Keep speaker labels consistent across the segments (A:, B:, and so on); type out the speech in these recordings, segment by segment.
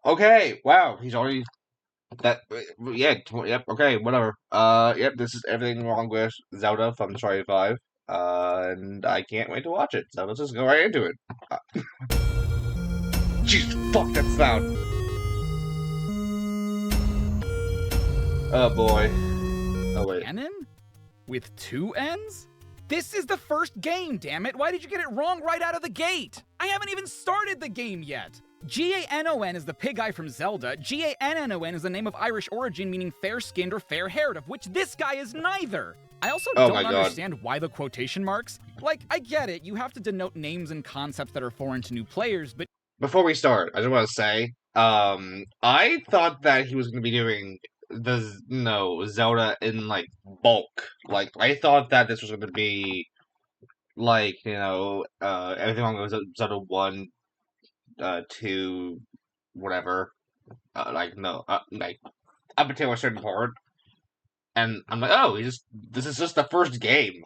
A: Okay, wow, he's already that. Yeah, yep. Okay, whatever. Yep. This is everything wrong with Zelda from Story 5. And I can't wait to watch it. So let's just go right into it. Uh, Jeez, fuck that sound. Oh boy. Oh wait.
B: Ganon? With two N's? This is the first game, damn it! Why did you get it wrong right out of the gate? I haven't even started the game yet! Ganon is the pig guy from Zelda. Gannon is the name of Irish origin meaning fair-skinned or fair-haired, of which this guy is neither. I also don't understand why the quotation marks. Like, I get it, you have to denote names and concepts that are foreign to new players, but
A: Before we start, I just want to say, I thought that he was going to be doing Zelda in like bulk. Like, I thought that this was going to be like, everything wrong with Zelda 1, 2, whatever. Like, no, like, up until a certain part. And I'm like, oh, this is just the first game.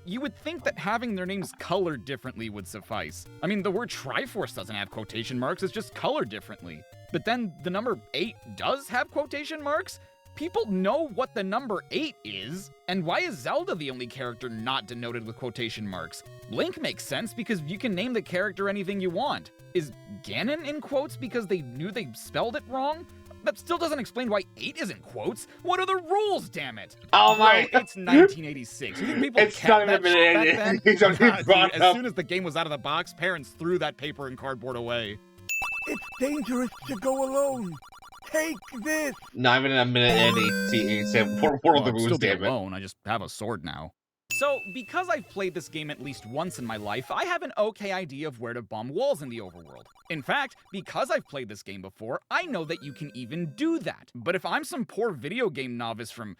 B: you would think that having their names colored differently would suffice. I mean, the word Triforce doesn't have quotation marks, it's just colored differently. But then the number 8 does have quotation marks? People know what the number 8 is, and why is Zelda the only character not denoted with quotation marks? Link makes sense because you can name the character anything you want. Is Ganon in quotes because they knew they spelled it wrong? That still doesn't explain why 8 isn't quotes. What are the rules, damn it?
A: Oh my!
B: Bro, it's 1986. You think people
A: It's
B: kept
A: not
B: that
A: even
B: shit back then?
A: He's already
B: Nah,
A: brought
B: dude,
A: up.
B: as soon as the game was out of the box, parents threw that paper and cardboard away.
C: It's dangerous to go alone. Take this.
A: Not even a minute, Andy. See, he said, "What are the
B: I'd
A: rules,
B: still be
A: damn it?"
B: alone, I just have a sword now. So, because I've played this game at least once in my life, I have an okay idea of where to bomb walls in the overworld. In fact, because I've played this game before, I know that you can even do that. But if I'm some poor video game novice from,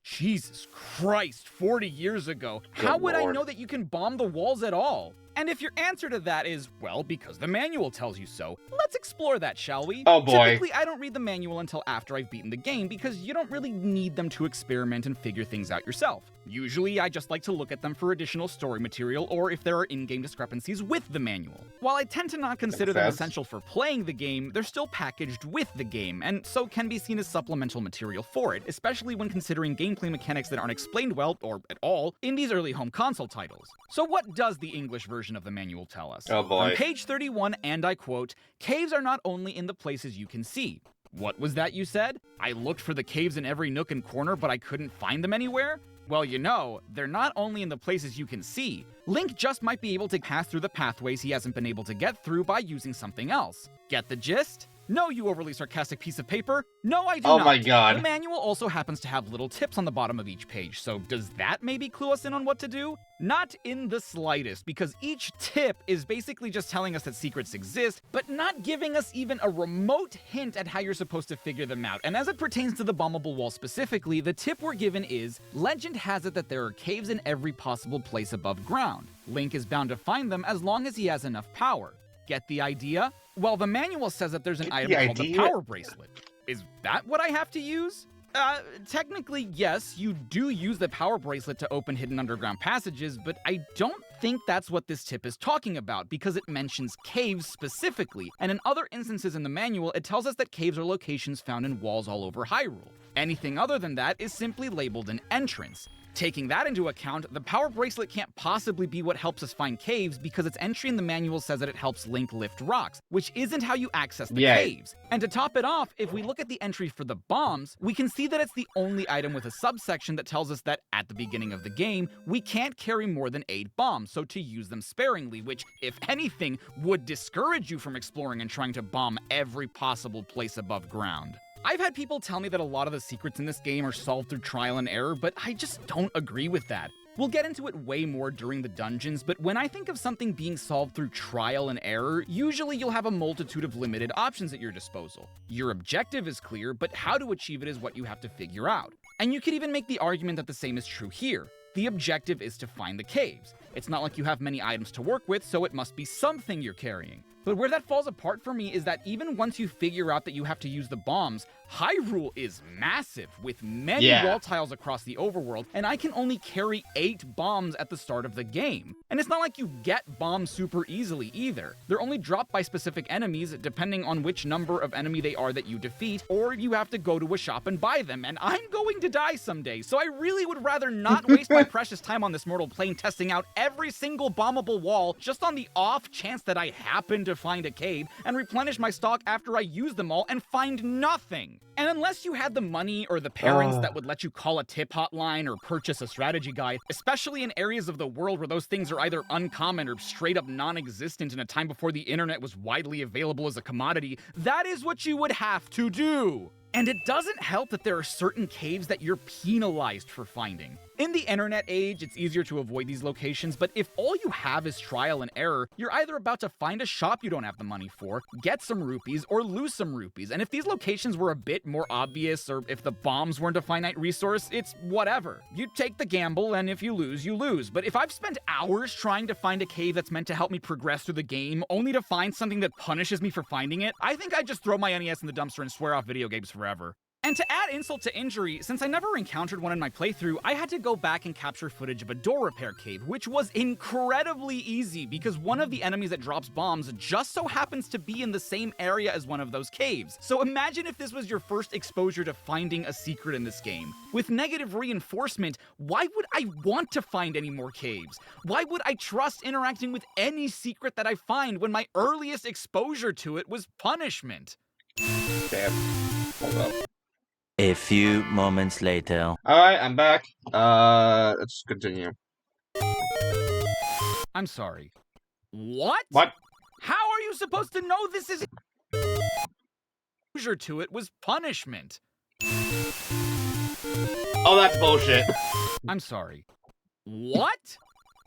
B: Jesus Christ, 40 years ago, how would I know that you can bomb the walls at all? And if your answer to that is, well, because the manual tells you so, let's explore that, shall we?
A: Oh boy.
B: Typically, I don't read the manual until after I've beaten the game because you don't really need them to experiment and figure things out yourself. Usually, I just like to look at them for additional story material or if there are in-game discrepancies with the manual. While I tend to not consider them essential for playing the game, they're still packaged with the game, and so can be seen as supplemental material for it, especially when considering gameplay mechanics that aren't explained well, or at all, in these early home console titles. So what does the English version of the manual tell us?
A: Oh boy.
B: On page 31, and I quote, "Caves are not only in the places you can see." What was that you said? I looked for the caves in every nook and corner, but I couldn't find them anywhere? Well, you know, they're not only in the places you can see. Link just might be able to pass through the pathways he hasn't been able to get through by using something else. Get the gist? No, you overly sarcastic piece of paper. No, I do not.
A: Oh my god.
B: The manual also happens to have little tips on the bottom of each page, so does that maybe clue us in on what to do? Not in the slightest, because each tip is basically just telling us that secrets exist, but not giving us even a remote hint at how you're supposed to figure them out. And as it pertains to the bombable wall specifically, the tip we're given is, legend has it that there are caves in every possible place above ground. Link is bound to find them as long as he has enough power. Get the idea? Well, the manual says that there's an item called the power bracelet. Is that what I have to use? Technically, yes, you do use the power bracelet to open hidden underground passages, but I don't think that's what this tip is talking about because it mentions caves specifically, and in other instances in the manual, it tells us that caves are locations found in walls all over Hyrule. Anything other than that is simply labeled an entrance. Taking that into account, the power bracelet can't possibly be what helps us find caves because its entry in the manual says that it helps Link lift rocks, which isn't how you access the caves. And to top it off, if we look at the entry for the bombs, we can see that it's the only item with a subsection that tells us that at the beginning of the game, we can't carry more than 8 bombs, so to use them sparingly, which, if anything, would discourage you from exploring and trying to bomb every possible place above ground. I've had people tell me that a lot of the secrets in this game are solved through trial and error, but I just don't agree with that. We'll get into it way more during the dungeons, but when I think of something being solved through trial and error, usually you'll have a multitude of limited options at your disposal. Your objective is clear, but how to achieve it is what you have to figure out. And you could even make the argument that the same is true here. The objective is to find the caves. It's not like you have many items to work with, so it must be something you're carrying. But where that falls apart for me is that even once you figure out that you have to use the bombs, Hyrule is massive, with many wall tiles across the overworld, and I can only carry 8 bombs at the start of the game. And it's not like you get bombs super easily either. They're only dropped by specific enemies, depending on which number of enemy they are that you defeat, or you have to go to a shop and buy them, and I'm going to die someday, so I really would rather not waste my precious time on this mortal plane testing out every single bombable wall just on the off chance that I happen to find a cave and replenish my stock after I use them all and find nothing. And unless you had the money or the parents that would let you call a tip hotline or purchase a strategy guide, especially in areas of the world where those things are either uncommon or straight up non-existent in a time before the internet was widely available as a commodity, that is what you would have to do. And it doesn't help that there are certain caves that you're penalized for finding. In the internet age, it's easier to avoid these locations, but if all you have is trial and error, you're either about to find a shop you don't have the money for, get some rupees, or lose some rupees. And if these locations were a bit more obvious, or if the bombs weren't a finite resource, it's whatever. You take the gamble, and if you lose, you lose. But if I've spent hours trying to find a cave that's meant to help me progress through the game, only to find something that punishes me for finding it, I think I'd just throw my NES in the dumpster and swear off video games forever. And to add insult to injury, since I never encountered one in my playthrough, I had to go back and capture footage of a door repair cave, which was incredibly easy because one of the enemies that drops bombs just so happens to be in the same area as one of those caves. So imagine if this was your first exposure to finding a secret in this game. With negative reinforcement, why would I want to find any more caves? Why would I trust interacting with any secret that I find when my earliest exposure to it was punishment?
A: Damn. Hold up.
D: A few moments later.
A: Alright, I'm back. Let's continue.
B: I'm sorry. What?
A: What?
B: How are you supposed to know this is exposure to it was punishment?
A: Oh, that's bullshit.
B: I'm sorry. What?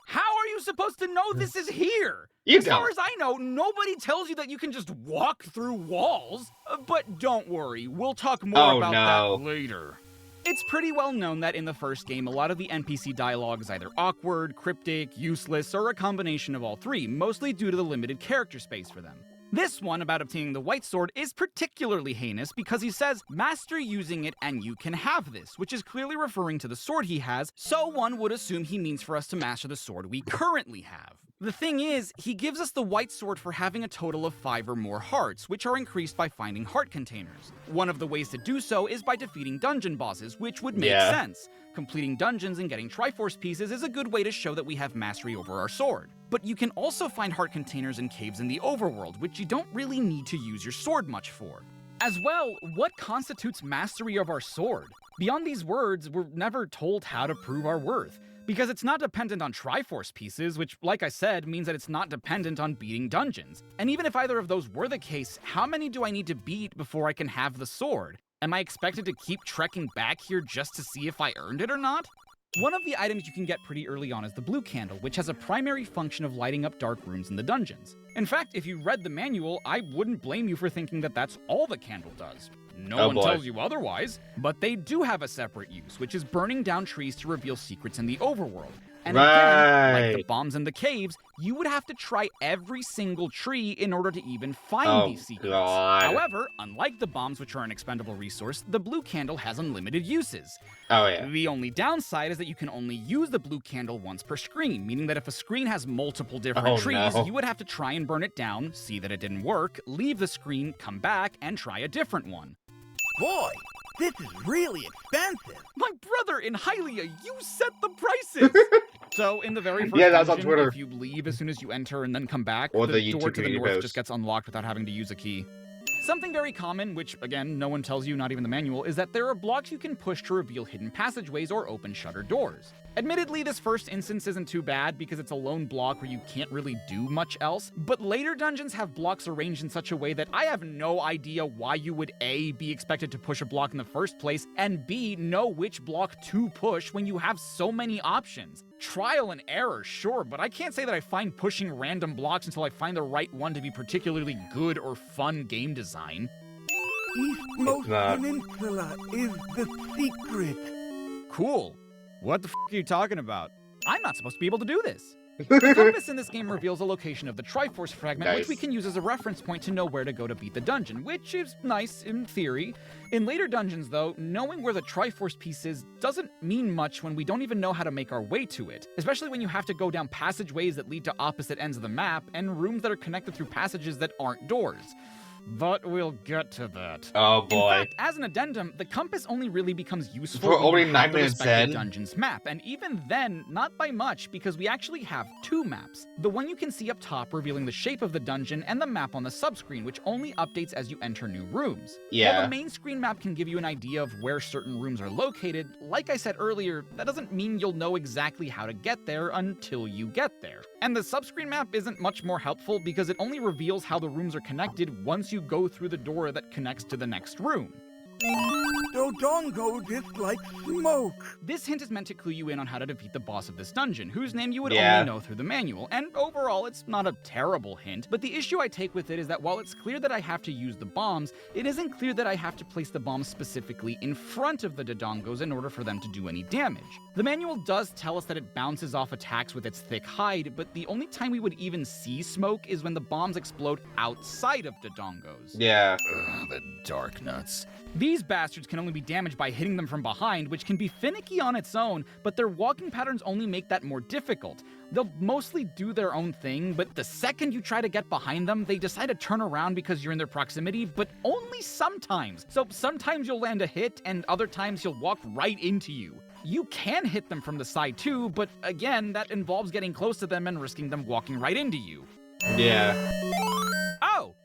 B: How are you supposed to know this is here?
A: You
B: As far as I know, nobody tells you that you can just walk through walls. But don't worry, we'll talk more about that later. It's pretty well known that in the first game, a lot of the NPC dialogue is either awkward, cryptic, useless, or a combination of all three, mostly due to the limited character space for them. This one about obtaining the white sword is particularly heinous because he says, master using it and you can have this, which is clearly referring to the sword he has, so one would assume he means for us to master the sword we currently have. The thing is, he gives us the white sword for having a total of 5 or more hearts, which are increased by finding heart containers. One of the ways to do so is by defeating dungeon bosses, which would make sense. Completing dungeons and getting Triforce pieces is a good way to show that we have mastery over our sword. But you can also find heart containers in caves in the overworld, which you don't really need to use your sword much for. As well, what constitutes mastery of our sword? Beyond these words, we're never told how to prove our worth. Because it's not dependent on Triforce pieces, which, like I said, means that it's not dependent on beating dungeons. And even if either of those were the case, how many do I need to beat before I can have the sword? Am I expected to keep trekking back here just to see if I earned it or not? One of the items you can get pretty early on is the blue candle, which has a primary function of lighting up dark rooms in the dungeons. In fact, if you read the manual, I wouldn't blame you for thinking that that's all the candle does. No one tells you otherwise, but they do have a separate use, which is burning down trees to reveal secrets in the overworld. And again, like the bombs in the caves, you would have to try every single tree in order to even find these secrets. However, unlike the bombs, which are an expendable resource, the blue candle has unlimited uses. The only downside is that you can only use the blue candle once per screen, meaning that if a screen has multiple different trees, you would have to try and burn it down, see that it didn't work, leave the screen, come back, and try a different one.
C: Boy, this is really expensive.
B: My brother in Hylia, you set the prices! So, in the very first
A: that's on
B: dungeon,
A: Twitter.
B: if you leave as soon as you enter and then come back,
A: Or
B: the
A: the
B: door
A: YouTube
B: to the
A: community
B: north
A: post.
B: just gets unlocked without having to use a key. Something very common, which, again, no one tells you, not even the manual, is that there are blocks you can push to reveal hidden passageways or open shutter doors. Admittedly, this first instance isn't too bad because it's a lone block where you can't really do much else, but later dungeons have blocks arranged in such a way that I have no idea why you would A, be expected to push a block in the first place, and B, know which block to push when you have so many options. Trial and error, sure, but I can't say that I find pushing random blocks until I find the right one to be particularly good or fun game design.
C: Eastmost Peninsula is the secret.
B: Cool. What the f*** are you talking about? I'm not supposed to be able to do this. The compass in this game reveals a location of the Triforce fragment, which we
A: Nice.
B: can use as a reference point to know where to go to beat the dungeon, which is nice in theory. In later dungeons, though, knowing where the Triforce piece is doesn't mean much when we don't even know how to make our way to it, especially when you have to go down passageways that lead to opposite ends of the map and rooms that are connected through passages that aren't doors. But we'll get to that.
A: Oh
B: In
A: boy.
B: fact, as an addendum, the compass only really becomes useful
A: We're
B: when
A: only
B: you
A: 9
B: have the
A: minutes
B: respective
A: in.
B: dungeon's map, and even then, not by much, because we actually have two maps. The one you can see up top revealing the shape of the dungeon, and the map on the subscreen, which only updates as you enter new rooms. While
A: Yeah.
B: the main screen map can give you an idea of where certain rooms are located, like I said earlier, that doesn't mean you'll know exactly how to get there until you get there. And the subscreen map isn't much more helpful because it only reveals how the rooms are connected once you go through the door that connects to the next room.
C: Dodongo is like smoke.
B: This hint is meant to clue you in on how to defeat the boss of this dungeon, whose name you would
A: Yeah.
B: only know through the manual, and overall it's not a terrible hint, but the issue I take with it is that while it's clear that I have to use the bombs, it isn't clear that I have to place the bombs specifically in front of the Dodongos in order for them to do any damage. The manual does tell us that it bounces off attacks with its thick hide, but the only time we would even see smoke is when the bombs explode outside of Dodongos.
A: Yeah.
B: The dark nuts. These bastards can only be damaged by hitting them from behind, which can be finicky on its own, but their walking patterns only make that more difficult. They'll mostly do their own thing, but the second you try to get behind them, they decide to turn around because you're in their proximity, but only sometimes. So sometimes you'll land a hit, and other times he'll walk right into you. You can hit them from the side too, but again, that involves getting close to them and risking them walking right into you.
A: Yeah.
B: Oh!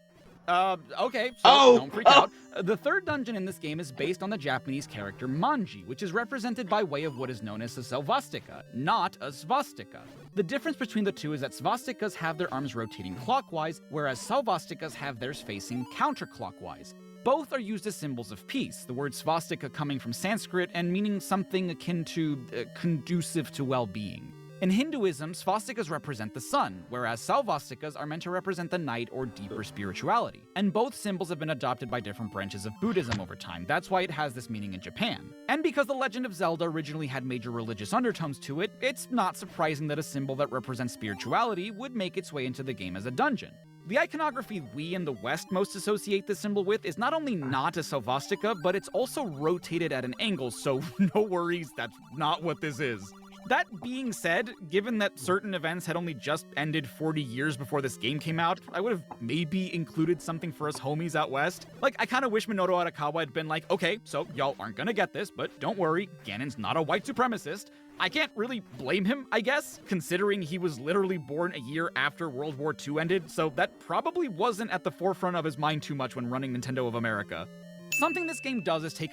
B: Okay, so
A: Oh!
B: don't freak out. The third dungeon in this game is based on the Japanese character Manji, which is represented by way of what is known as a selvastika, not a svastika. The difference between the two is that svastikas have their arms rotating clockwise, whereas selvastikas have theirs facing counterclockwise. Both are used as symbols of peace, the word svastika coming from Sanskrit and meaning something akin to conducive to well-being. In Hinduism, svastikas represent the sun, whereas salvastikas are meant to represent the night or deeper spirituality. And both symbols have been adopted by different branches of Buddhism over time. That's why it has this meaning in Japan. And because The Legend of Zelda originally had major religious undertones to it, it's not surprising that a symbol that represents spirituality would make its way into the game as a dungeon. The iconography we in the West most associate this symbol with is not only not a salvastika, but it's also rotated at an angle, so no worries, that's not what this is. That being said, given that certain events had only just ended 40 years before this game came out, I would have maybe included something for us homies out west. Like, I kinda wish Minoru Arakawa had been like, okay, so y'all aren't gonna get this, but don't worry, Ganon's not a white supremacist. I can't really blame him, I guess, considering he was literally born a year after World War II ended, so that probably wasn't at the forefront of his mind too much when running Nintendo of America. Something this game does is take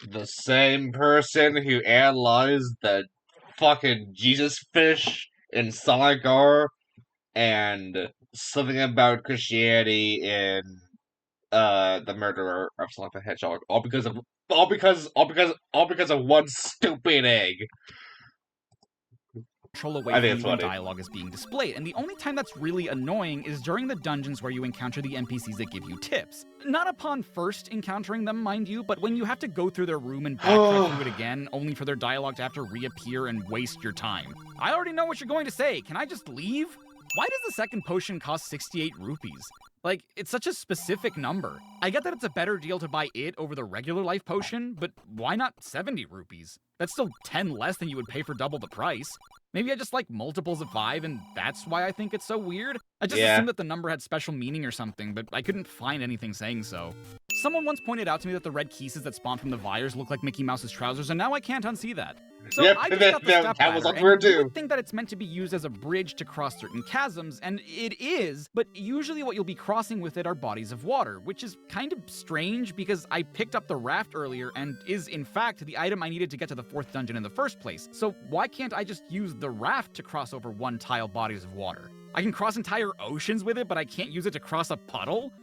A: The same person who analyzed the fucking Jesus fish in Sonic R and something about Christianity in the murderer of Sonic the Hedgehog. All because of one stupid egg.
B: control away
A: I
B: from
A: think
B: you
A: it's
B: when
A: funny.
B: dialogue is being displayed, and the only time that's really annoying is during the dungeons where you encounter the NPCs that give you tips. Not upon first encountering them, mind you, but when you have to go through their room and backtrack through it again, only for their dialogue to have to reappear and waste your time. I already know what you're going to say, can I just leave? Why does the second potion cost 68 rupees? Like, it's such a specific number. I get that it's a better deal to buy it over the regular life potion, but why not 70 rupees? That's still 10 less than you would pay for double the price. Maybe I just like multiples of 5, and that's why I think it's so weird? I just assumed that the number had special meaning or something, but I couldn't find anything saying so. Someone once pointed out to me that the red kisses that spawn from the Vyres look like Mickey Mouse's trousers, and now I can't unsee that. So
A: Yep,
B: I just got the step
A: that was
B: ladder,
A: unfair
B: and you
A: too.
B: would think that it's meant to be used as a bridge to cross certain chasms, and it is, but usually what you'll be crossing with it are bodies of water, which is kind of strange because I picked up the raft earlier and is, in fact, the item I needed to get to the 4th dungeon in the first place. So why can't I just use the raft to cross over one-tile bodies of water? I can cross entire oceans with it, but I can't use it to cross a puddle?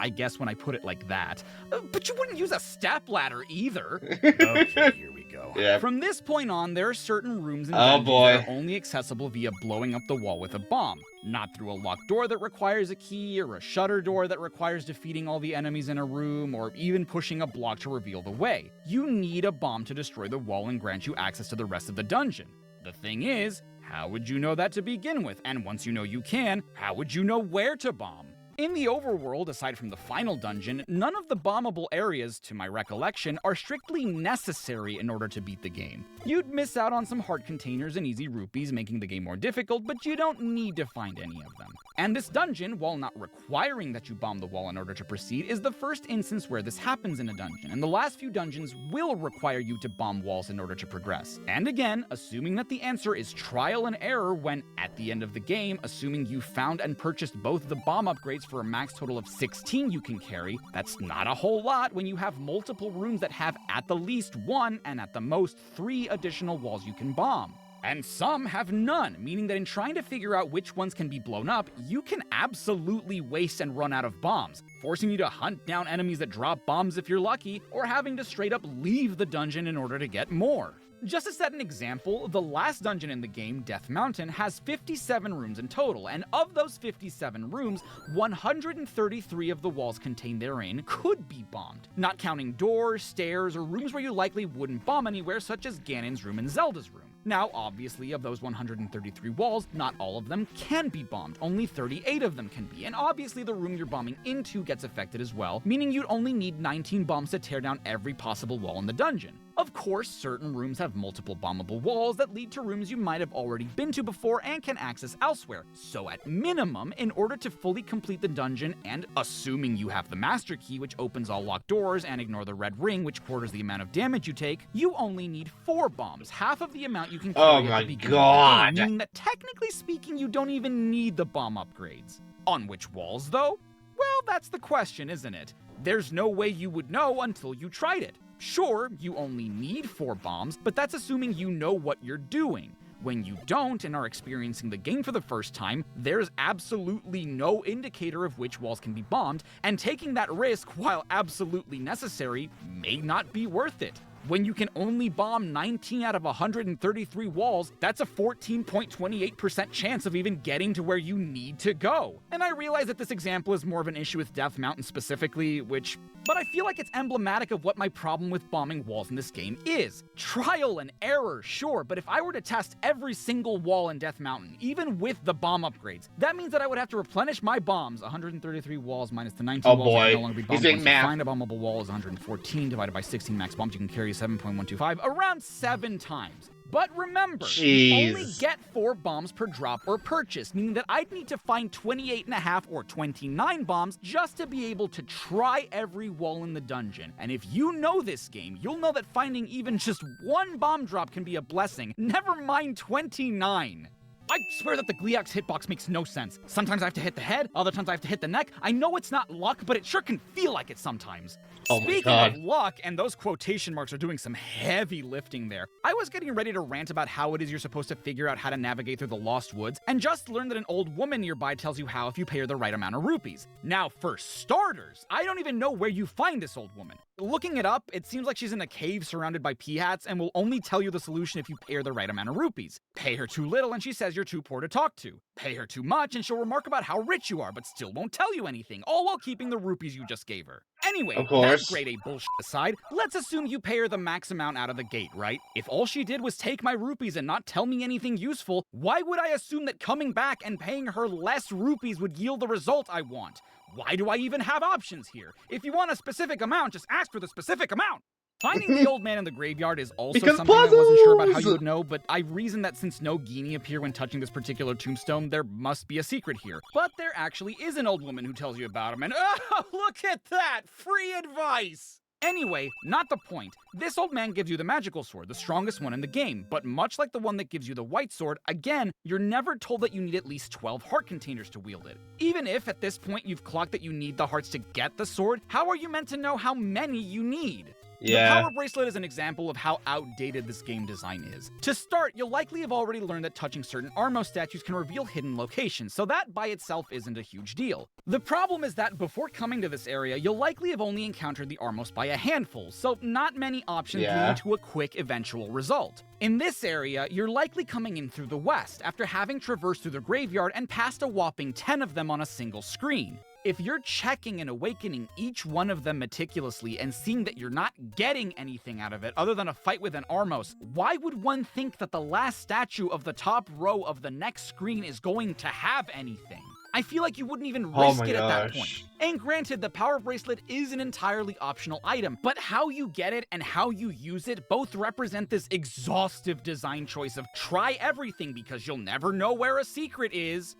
B: I guess when I put it like that. But you wouldn't use a stepladder either. Okay, here we go.
A: Yeah.
B: From this point on, there are certain rooms and
A: Oh,
B: dungeons
A: boy.
B: that are only accessible via blowing up the wall with a bomb. Not through a locked door that requires a key, or a shutter door that requires defeating all the enemies in a room, or even pushing a block to reveal the way. You need a bomb to destroy the wall and grant you access to the rest of the dungeon. The thing is, How would you know that to begin with? And once you know you can, how would you know where to bomb? In the overworld, aside from the final dungeon, none of the bombable areas, to my recollection, are strictly necessary in order to beat the game. You'd miss out on some heart containers and easy rupees, making the game more difficult, but you don't need to find any of them. And this dungeon, while not requiring that you bomb the wall in order to proceed, is the first instance where this happens in a dungeon, and the last few dungeons will require you to bomb walls in order to progress. And again, assuming that the answer is trial and error when, at the end of the game, assuming you found and purchased both the bomb upgrades for a max total of 16 you can carry, that's not a whole lot when you have multiple rooms that have at the least 1 and at the most 3 additional walls you can bomb. And some have none, meaning that in trying to figure out which ones can be blown up, you can absolutely waste and run out of bombs, forcing you to hunt down enemies that drop bombs if you're lucky, or having to straight up leave the dungeon in order to get more. Just to set an example, the last dungeon in the game, Death Mountain, has 57 rooms in total, and of those 57 rooms, 133 of the walls contained therein could be bombed, not counting doors, stairs, or rooms where you likely wouldn't bomb anywhere, such as Ganon's room and Zelda's room. Now, obviously, of those 133 walls, not all of them can be bombed, only 38 of them can be, and obviously the room you're bombing into gets affected as well, meaning you'd only need 19 bombs to tear down every possible wall in the dungeon. Of course, certain rooms have multiple bombable walls that lead to rooms you might have already been to before and can access elsewhere, so at minimum, in order to fully complete the dungeon, and assuming you have the Master Key, which opens all locked doors, and ignore the red ring, which quarters the amount of damage you take, you only need 4 bombs, half of the amount you can carry at the beginning of the game, meaning that technically speaking, you don't even need the bomb upgrades. On which walls, though? Well, that's the question, isn't it? There's no way you would know until you tried it. Sure, you only need 4 bombs, but that's assuming you know what you're doing. When you don't and are experiencing the game for the first time, there's absolutely no indicator of which walls can be bombed, and taking that risk, while absolutely necessary, may not be worth it. When you can only bomb 19 out of 133 walls, that's a 14.28% chance of even getting to where you need to go. And I realize that this example is more of an issue with Death Mountain specifically, but I feel like it's emblematic of what my problem with bombing walls in this game is. Trial and error, sure, but if I were to test every single wall in Death Mountain, even with the bomb upgrades, that means that I would have to replenish my bombs. 133 walls minus the 19 walls that can no longer be bombed. Once you find a bombable wall is 114 divided by 16 max bombs you can carry 7.125, around 7 times. But remember, you only get 4 bombs per drop or purchase, meaning that I'd need to find 28.5 or 29 bombs just to be able to try every wall in the dungeon. And if you know this game, you'll know that finding even just 1 bomb drop can be a blessing, never mind 29. I swear that the Gleeok's hitbox makes no sense. Sometimes I have to hit the head, other times I have to hit the neck. I know it's not luck, but it sure can feel like it sometimes. Speaking of luck, and those quotation marks are doing some heavy lifting there, I was getting ready to rant about how it is you're supposed to figure out how to navigate through the Lost Woods, and just learned that an old woman nearby tells you how if you pay her the right amount of rupees. Now, for starters, I don't even know where you find this old woman. Looking it up, it seems like she's in a cave surrounded by peahats and will only tell you the solution if you pay her the right amount of rupees. Pay her too little and she says you're too poor to talk to. Pay her too much and she'll remark about how rich you are but still won't tell you anything, all while keeping the rupees you just gave her. Anyway, that grade A bullshit aside, let's assume you pay her the max amount out of the gate, right? If all she did was take my rupees and not tell me anything useful, why would I assume that coming back and paying her less rupees would yield the result I want? Why do I even have options here? If you want a specific amount, just ask for the specific amount. Finding the old man in the graveyard is also something I wasn't sure about how you would know, but I reasoned that since no Genie appear when touching this particular tombstone, there must be a secret here. But there actually is an old woman who tells you about him, and oh, look at that! Free advice! Anyway, not the point. This old man gives you the magical sword, the strongest one in the game, but much like the one that gives you the white sword, again, you're never told that you need at least 12 heart containers to wield it. Even if, at this point, you've clocked that you need the hearts to get the sword, how are you meant to know how many you need? Yeah. The power bracelet is an example of how outdated this game design is. To start, you'll likely have already learned that touching certain Armo statues can reveal hidden locations, so that by itself isn't a huge deal. The problem is that before coming to this area, you'll likely have only encountered the Armos by a handful, so not many options leading to a quick eventual result. In this area, you're likely coming in through the west, after having traversed through the graveyard and passed a whopping 10 of them on a single screen. if you're checking and awakening each one of them meticulously and seeing that you're not getting anything out of it other than a fight with an Armos, why would one think that the last statue of the top row of the next screen is going to have anything? I feel like you wouldn't even risk it at that point. And granted, the power bracelet is an entirely optional item, but how you get it and how you use it both represent this exhaustive design choice of try everything because you'll never know where a secret is.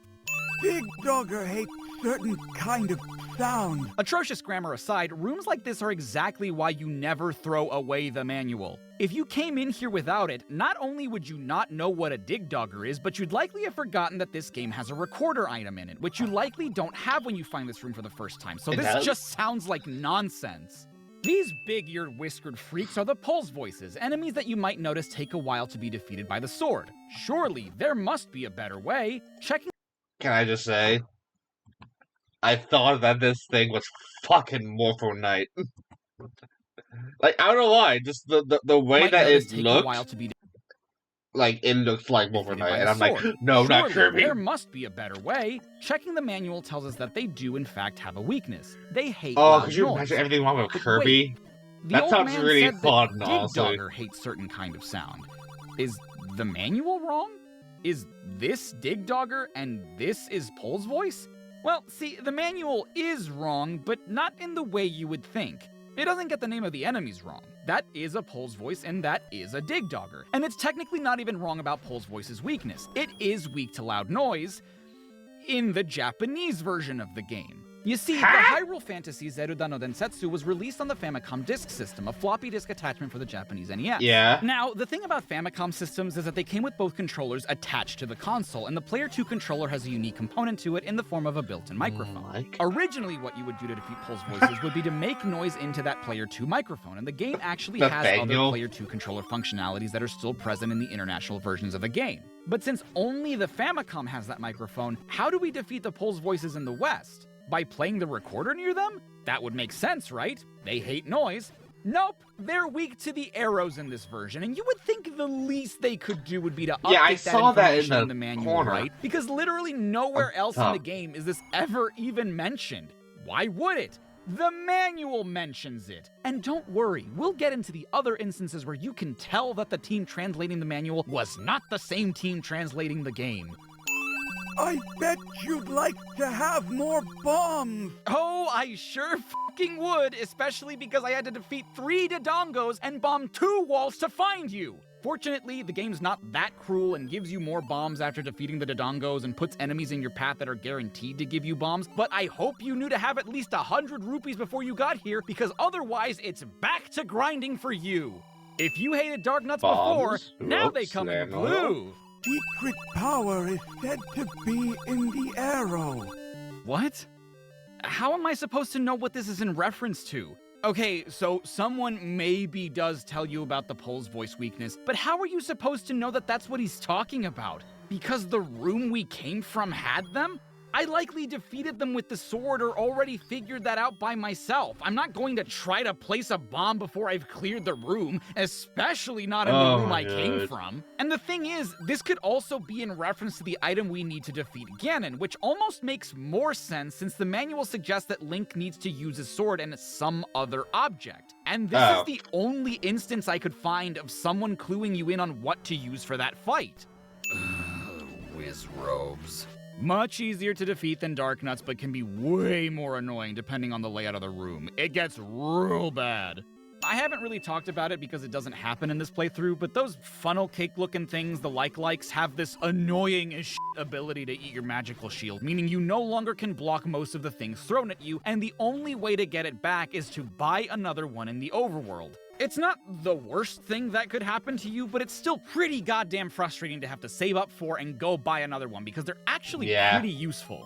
C: Big Dogger hates certain kind of sound.
B: Atrocious grammar aside, rooms like this are exactly why you never throw away the manual. If you came in here without it, not only would you not know what a Dig Dogger is, but you'd likely have forgotten that this game has a recorder item in it, which you likely don't have when you find this room for the first time, so this just sounds like nonsense. These big-eared, whiskered freaks are the Pulse Voices, enemies that you might notice take a while to be defeated by the sword. Surely, there must be a better way. Checking.
A: Can I just say, I thought that this thing was fucking Morpho Knight. Like, I don't know why, just the way that it looked, like, it looks like Morpho Knight, and I'm like, no, not Kirby.
B: There must be a better way. Checking the manual tells us that they do, in fact, have a weakness. They hate loud
A: could you
B: noise.
A: imagine everything wrong with Kirby? That sounds really fun, honestly.
B: Dig Dogger hates certain kind of sound. Is the manual wrong? Is this Dig Dogger and this is Pulse Voice? Well, see, the manual is wrong, but not in the way you would think. It doesn't get the name of the enemies wrong. That is a Pulse Voice and that is a Dig Dogger. And it's technically not even wrong about Pulse Voice's weakness. It is weak to loud noise in the Japanese version of the game. You see, the Hyrule Fantasy Zeruda no Densetsu was released on the Famicom Disk System, a floppy disk attachment for the Japanese NES.
A: Yeah.
B: Now, the thing about Famicom systems is that they came with both controllers attached to the console, and the Player 2 controller has a unique component to it in the form of a built-in microphone. Originally, what you would do to defeat Pulse Voices would be to make noise into that Player 2 microphone, and the game actually has other Player 2 controller functionalities that are still present in the international versions of the game. But since only the Famicom has that microphone, how do we defeat the Pulse Voices in the West? By playing the recorder near them? That would make sense, right? They hate noise. Nope, they're weak to the arrows in this version, and you would think the least they could do would be to update that information in the manual, right? Because literally nowhere else in the game is this ever even mentioned. Why would it? The manual mentions it. And don't worry, we'll get into the other instances where you can tell that the team translating the manual was not the same team translating the game.
C: I bet you'd like to have more bombs!
B: Oh, I sure fucking would, especially because I had to defeat 3 Dodongos and bomb 2 walls to find you! Fortunately, the game's not that cruel and gives you more bombs after defeating the Dodongos and puts enemies in your path that are guaranteed to give you bombs, but I hope you knew to have at least 100 rupees before you got here, because otherwise it's back to grinding for you! If you hated Dark Nuts before, now they come in blue!
C: Secret power is said to be in the arrow.
B: What? How am I supposed to know what this is in reference to? Okay, so someone maybe does tell you about the Pulse Voice weakness, but how are you supposed to know that that's what he's talking about? Because the room we came from had them? I likely defeated them with the sword or already figured that out by myself. I'm not going to try to place a bomb before I've cleared the room, especially not in the room I came from. And the thing is, this could also be in reference to the item we need to defeat Ganon, which almost makes more sense since the manual suggests that Link needs to use his sword and some other object. And this is the only instance I could find of someone cluing you in on what to use for that fight. Whiz robes. Much easier to defeat than Dark Nuts, but can be way more annoying depending on the layout of the room. It gets real bad. I haven't really talked about it because it doesn't happen in this playthrough, but those funnel cake looking things, the likes, have this annoying as shit ability to eat your magical shield, meaning you no longer can block most of the things thrown at you, and the only way to get it back is to buy another one in the overworld. It's not the worst thing that could happen to you, but it's still pretty goddamn frustrating to have to save up for and go buy another one, because they're actually pretty useful.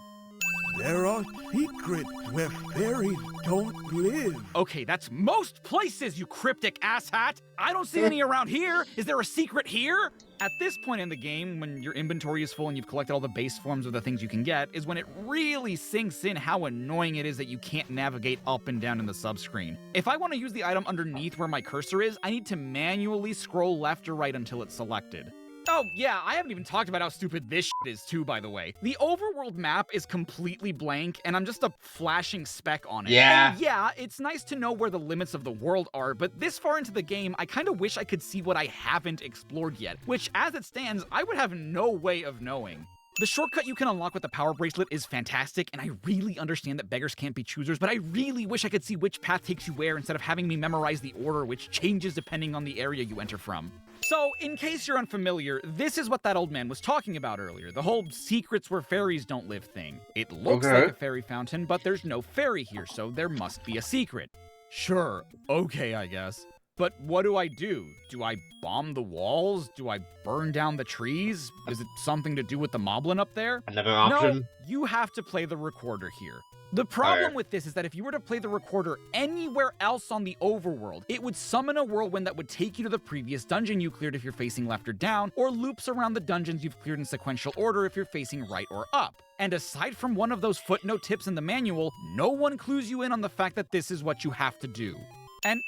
C: There are secrets where fairies don't live.
B: Okay, that's most places, you cryptic asshat! I don't see any around here! Is there a secret here? At this point in the game, when your inventory is full and you've collected all the base forms of the things you can get, is when it really sinks in how annoying it is that you can't navigate up and down in the subscreen. If I want to use the item underneath where my cursor is, I need to manually scroll left or right until it's selected. Oh, yeah, I haven't even talked about how stupid this shit is too, by the way. The overworld map is completely blank, and I'm just a flashing speck on it.
A: Yeah.
B: And yeah, it's nice to know where the limits of the world are, but this far into the game, I kinda wish I could see what I haven't explored yet, which, as it stands, I would have no way of knowing. The shortcut you can unlock with the power bracelet is fantastic, and I really understand that beggars can't be choosers, but I really wish I could see which path takes you where instead of having me memorize the order, which changes depending on the area you enter from. So, in case you're unfamiliar, this is what that old man was talking about earlier, the whole secrets where fairies don't live thing. It looks like a fairy fountain, but there's no fairy here, so there must be a secret. Sure, okay, I guess. But what do I do? Do I bomb the walls? Do I burn down the trees? Is it something to do with the moblin up there?
A: Another option?
B: No, you have to play the recorder here. The problem with this is that if you were to play the recorder anywhere else on the overworld, it would summon a whirlwind that would take you to the previous dungeon you cleared if you're facing left or down, or loops around the dungeons you've cleared in sequential order if you're facing right or up. And aside from one of those footnote tips in the manual, no one clues you in on the fact that this is what you have to do. And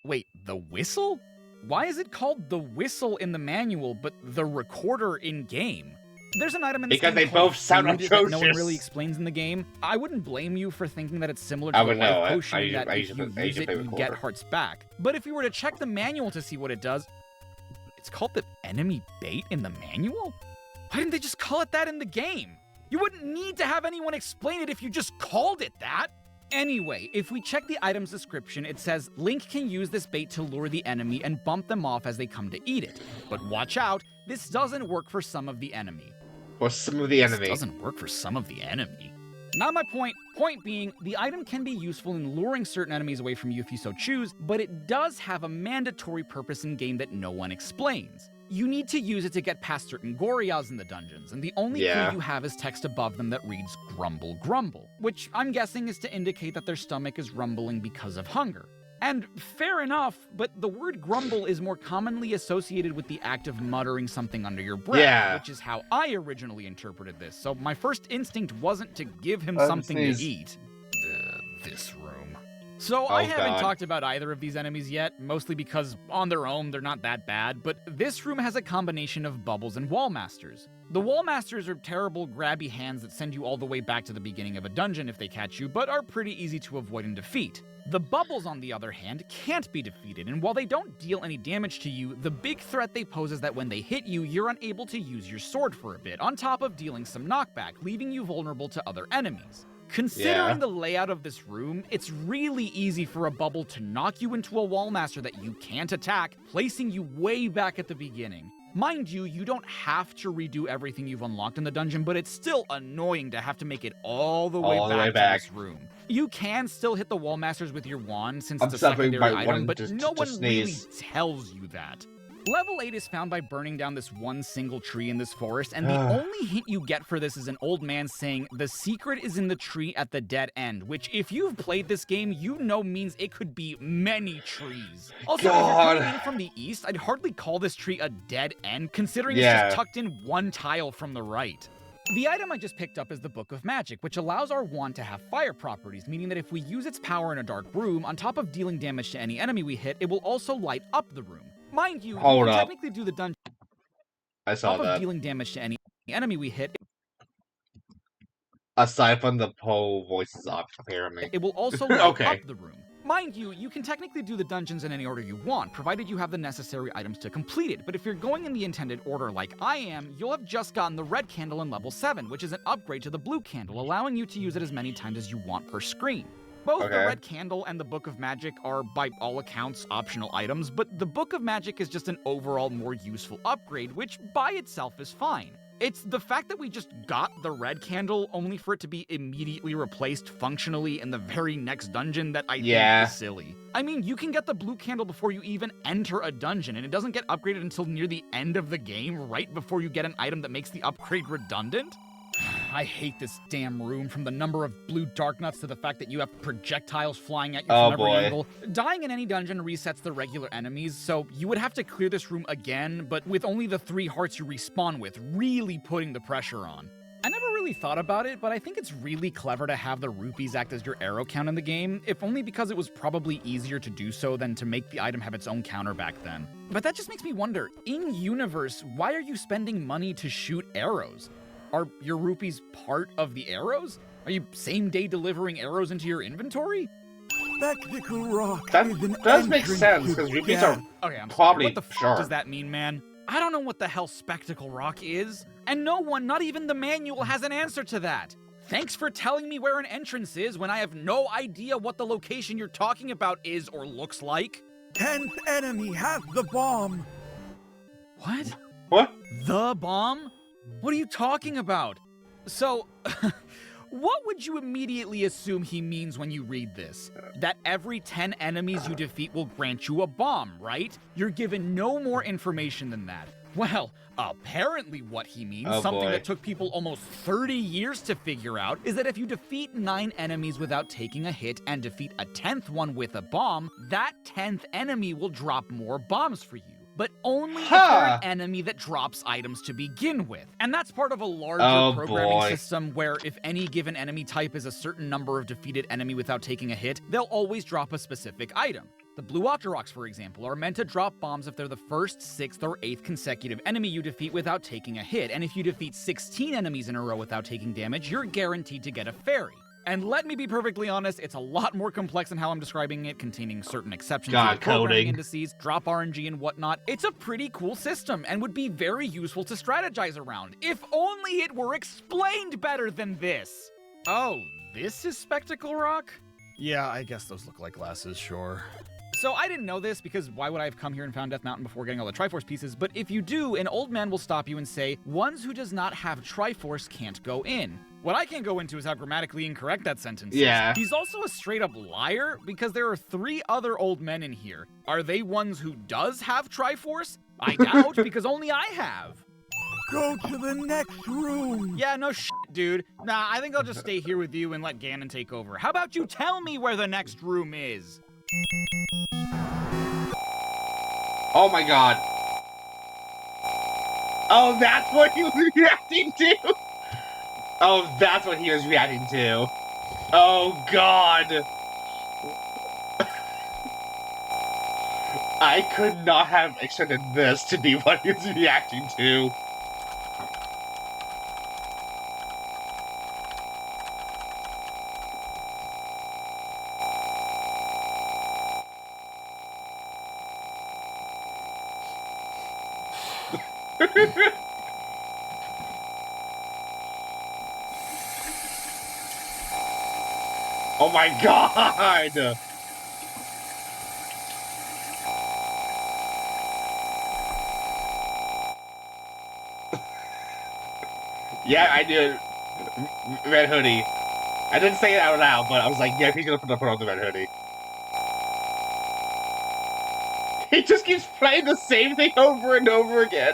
B: wait, the whistle? Why is it called the whistle in the manual, but the recorder in-game? There's an item in this
A: Because
B: game
A: they both sound
B: food that no one
A: atrocious.
B: really explains in the game. I wouldn't blame you for thinking that it's similar to
A: I
B: the
A: would
B: life
A: know.
B: potion that
A: I
B: if
A: used
B: you
A: to
B: use it,
A: play
B: you get
A: recorder.
B: hearts back. But if you were to check the manual to see what it does, it's called the enemy bait in the manual? Why didn't they just call it that in the game? You wouldn't need to have anyone explain it if you just called it that. Anyway, if we check the item's description, it says Link can use this bait to lure the enemy and bump them off as they come to eat it. But watch out, this doesn't work for some of the enemy.
A: For some of the enemy.
B: This doesn't work for some of the enemy. Not my point. Point being, the item can be useful in luring certain enemies away from you if you so choose, but it does have a mandatory purpose in game that no one explains. You need to use it to get past certain Gorias in the dungeons, and the only clue you have is text above them that reads grumble grumble, which I'm guessing is to indicate that their stomach is rumbling because of hunger. And fair enough, but the word grumble is more commonly associated with the act of muttering something under your breath, which is how I originally interpreted this, so my first instinct wasn't to give him something to eat. This room. So I haven't talked about either of these enemies yet, mostly because on their own they're not that bad, but this room has a combination of bubbles and wall masters. The wall masters are terrible grabby hands that send you all the way back to the beginning of a dungeon if they catch you, but are pretty easy to avoid and defeat. The bubbles, on the other hand, can't be defeated, and while they don't deal any damage to you, the big threat they pose is that when they hit you, you're unable to use your sword for a bit, on top of dealing some knockback, leaving you vulnerable to other enemies. Considering the layout of this room, it's really easy for a bubble to knock you into a wall master that you can't attack, placing you way back at the beginning. Mind you, you don't have to redo everything you've unlocked in the dungeon, but it's still annoying to have to make it all the way back to this room. You can still hit the wall masters with your wand since it's a secondary item, but no one really tells you that. Level 8 is found by burning down this one single tree in this forest, and the only hint you get for this is an old man saying, "The secret is in the tree at the dead end," which, if you've played this game, you know means it could be many trees. Also, if you're coming in from the east, I'd hardly call this tree a dead end, considering it's just tucked in one tile from the right. The item I just picked up is the Book of Magic, which allows our wand to have fire properties, meaning that if we use its power in a dark room, on top of dealing damage to any enemy we hit, it will also light up the room. Mind you, you can technically do the dungeon.
A: I saw that.
B: Dealing damage to any enemy we hit.
A: Aside from the Poe voices off apparently.
B: It will also light up the room. Mind you, you can technically do the dungeons in any order you want, provided you have the necessary items to complete it, but if you're going in the intended order like I am, you'll have just gotten the red candle in level 7, which is an upgrade to the blue candle, allowing you to use it as many times as you want per screen. Both the Red Candle and the Book of Magic are, by all accounts, optional items, but the Book of Magic is just an overall more useful upgrade, which by itself is fine. It's the fact that we just got the Red Candle only for it to be immediately replaced functionally in the very next dungeon that I think is silly. I mean, you can get the Blue Candle before you even enter a dungeon, and it doesn't get upgraded until near the end of the game, right before you get an item that makes the upgrade redundant? I hate this damn room, from the number of blue dark nuts to the fact that you have projectiles flying at you from every angle. Dying in any dungeon resets the regular enemies, so you would have to clear this room again, but with only the 3 hearts you respawn with, really putting the pressure on. I never really really thought about it, but I think it's really clever to have the rupees act as your arrow count in the game, if only because it was probably easier to do so than to make the item have its own counter back then. But that just makes me wonder, in-universe, why are you spending money to shoot arrows? Are your rupees part of the arrows? Are you same-day delivering arrows into your inventory?
C: Spectacle Rock
A: That
C: is an
A: does make
C: entrance
A: sense,
C: to
A: because rupees
C: death.
A: are
B: Okay, I'm
A: probably
B: sorry. What the f
A: sure.
B: does that mean, man? I don't know what the hell Spectacle Rock is, and no one, not even the manual, has an answer to that. Thanks for telling me where an entrance is when I have no idea what the location you're talking about is or looks like.
C: 10th enemy has the bomb.
B: What?
A: What?
B: The bomb? What are you talking about? So, what would you immediately assume he means when you read this? That every 10 enemies you defeat will grant you a bomb, right? You're given no more information than that. Well, apparently what he means, something that took people almost 30 years to figure out, is that if you defeat 9 enemies without taking a hit and defeat a 10th one with a bomb, that 10th enemy will drop more bombs for you. But only if they're an enemy that drops items to begin with. And that's part of a larger programming system where if any given enemy type is a certain number of defeated enemy without taking a hit, they'll always drop a specific item. The Blue Octoroks, for example, are meant to drop bombs if they're the first, 6th, or 8th consecutive enemy you defeat without taking a hit, and if you defeat 16 enemies in a row without taking damage, you're guaranteed to get a fairy. And let me be perfectly honest, it's a lot more complex than how I'm describing it, containing certain exceptions to programming indices, drop RNG, and whatnot. It's a pretty cool system, and would be very useful to strategize around, if only it were explained better than this! Oh, this is Spectacle Rock? Yeah, I guess those look like glasses, sure. So I didn't know this, because why would I have come here and found Death Mountain before getting all the Triforce pieces, but if you do, an old man will stop you and say, ones who does not have Triforce can't go in. What I can't go into is how grammatically incorrect that sentence is.
A: Yeah.
B: He's also a straight-up liar, because there are 3 other old men in here. Are they ones who does have Triforce? I doubt, because only I have.
C: Go to the next room.
B: Yeah, no shit, dude. Nah, I think I'll just stay here with you and let Ganon take over. How about you tell me where the next room is?
A: Oh my god. Oh, that's what he was reacting to? Oh, that's what he was reacting to. Oh god. I could not have expected this to be what he was reacting to. Oh my god! Yeah, I did. Red hoodie. I didn't say it out loud, but I was like, yeah, he's gonna put on the red hoodie. He just keeps playing the same thing over and over again.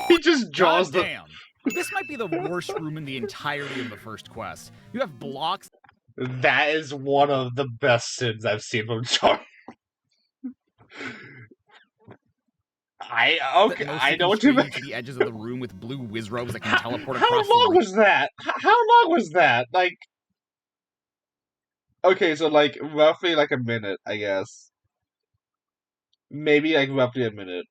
A: He just draws the...
B: Damn. This might be the worst room in the entirety of the first quest. You have blocks.
A: That is one of the best sins I've seen from Char. I know what you mean.
B: To the edges of the room with blue wizrobes that can teleport across
A: How long was that? How long was that? Like, okay, so like roughly like a minute, I guess. Maybe like roughly a minute.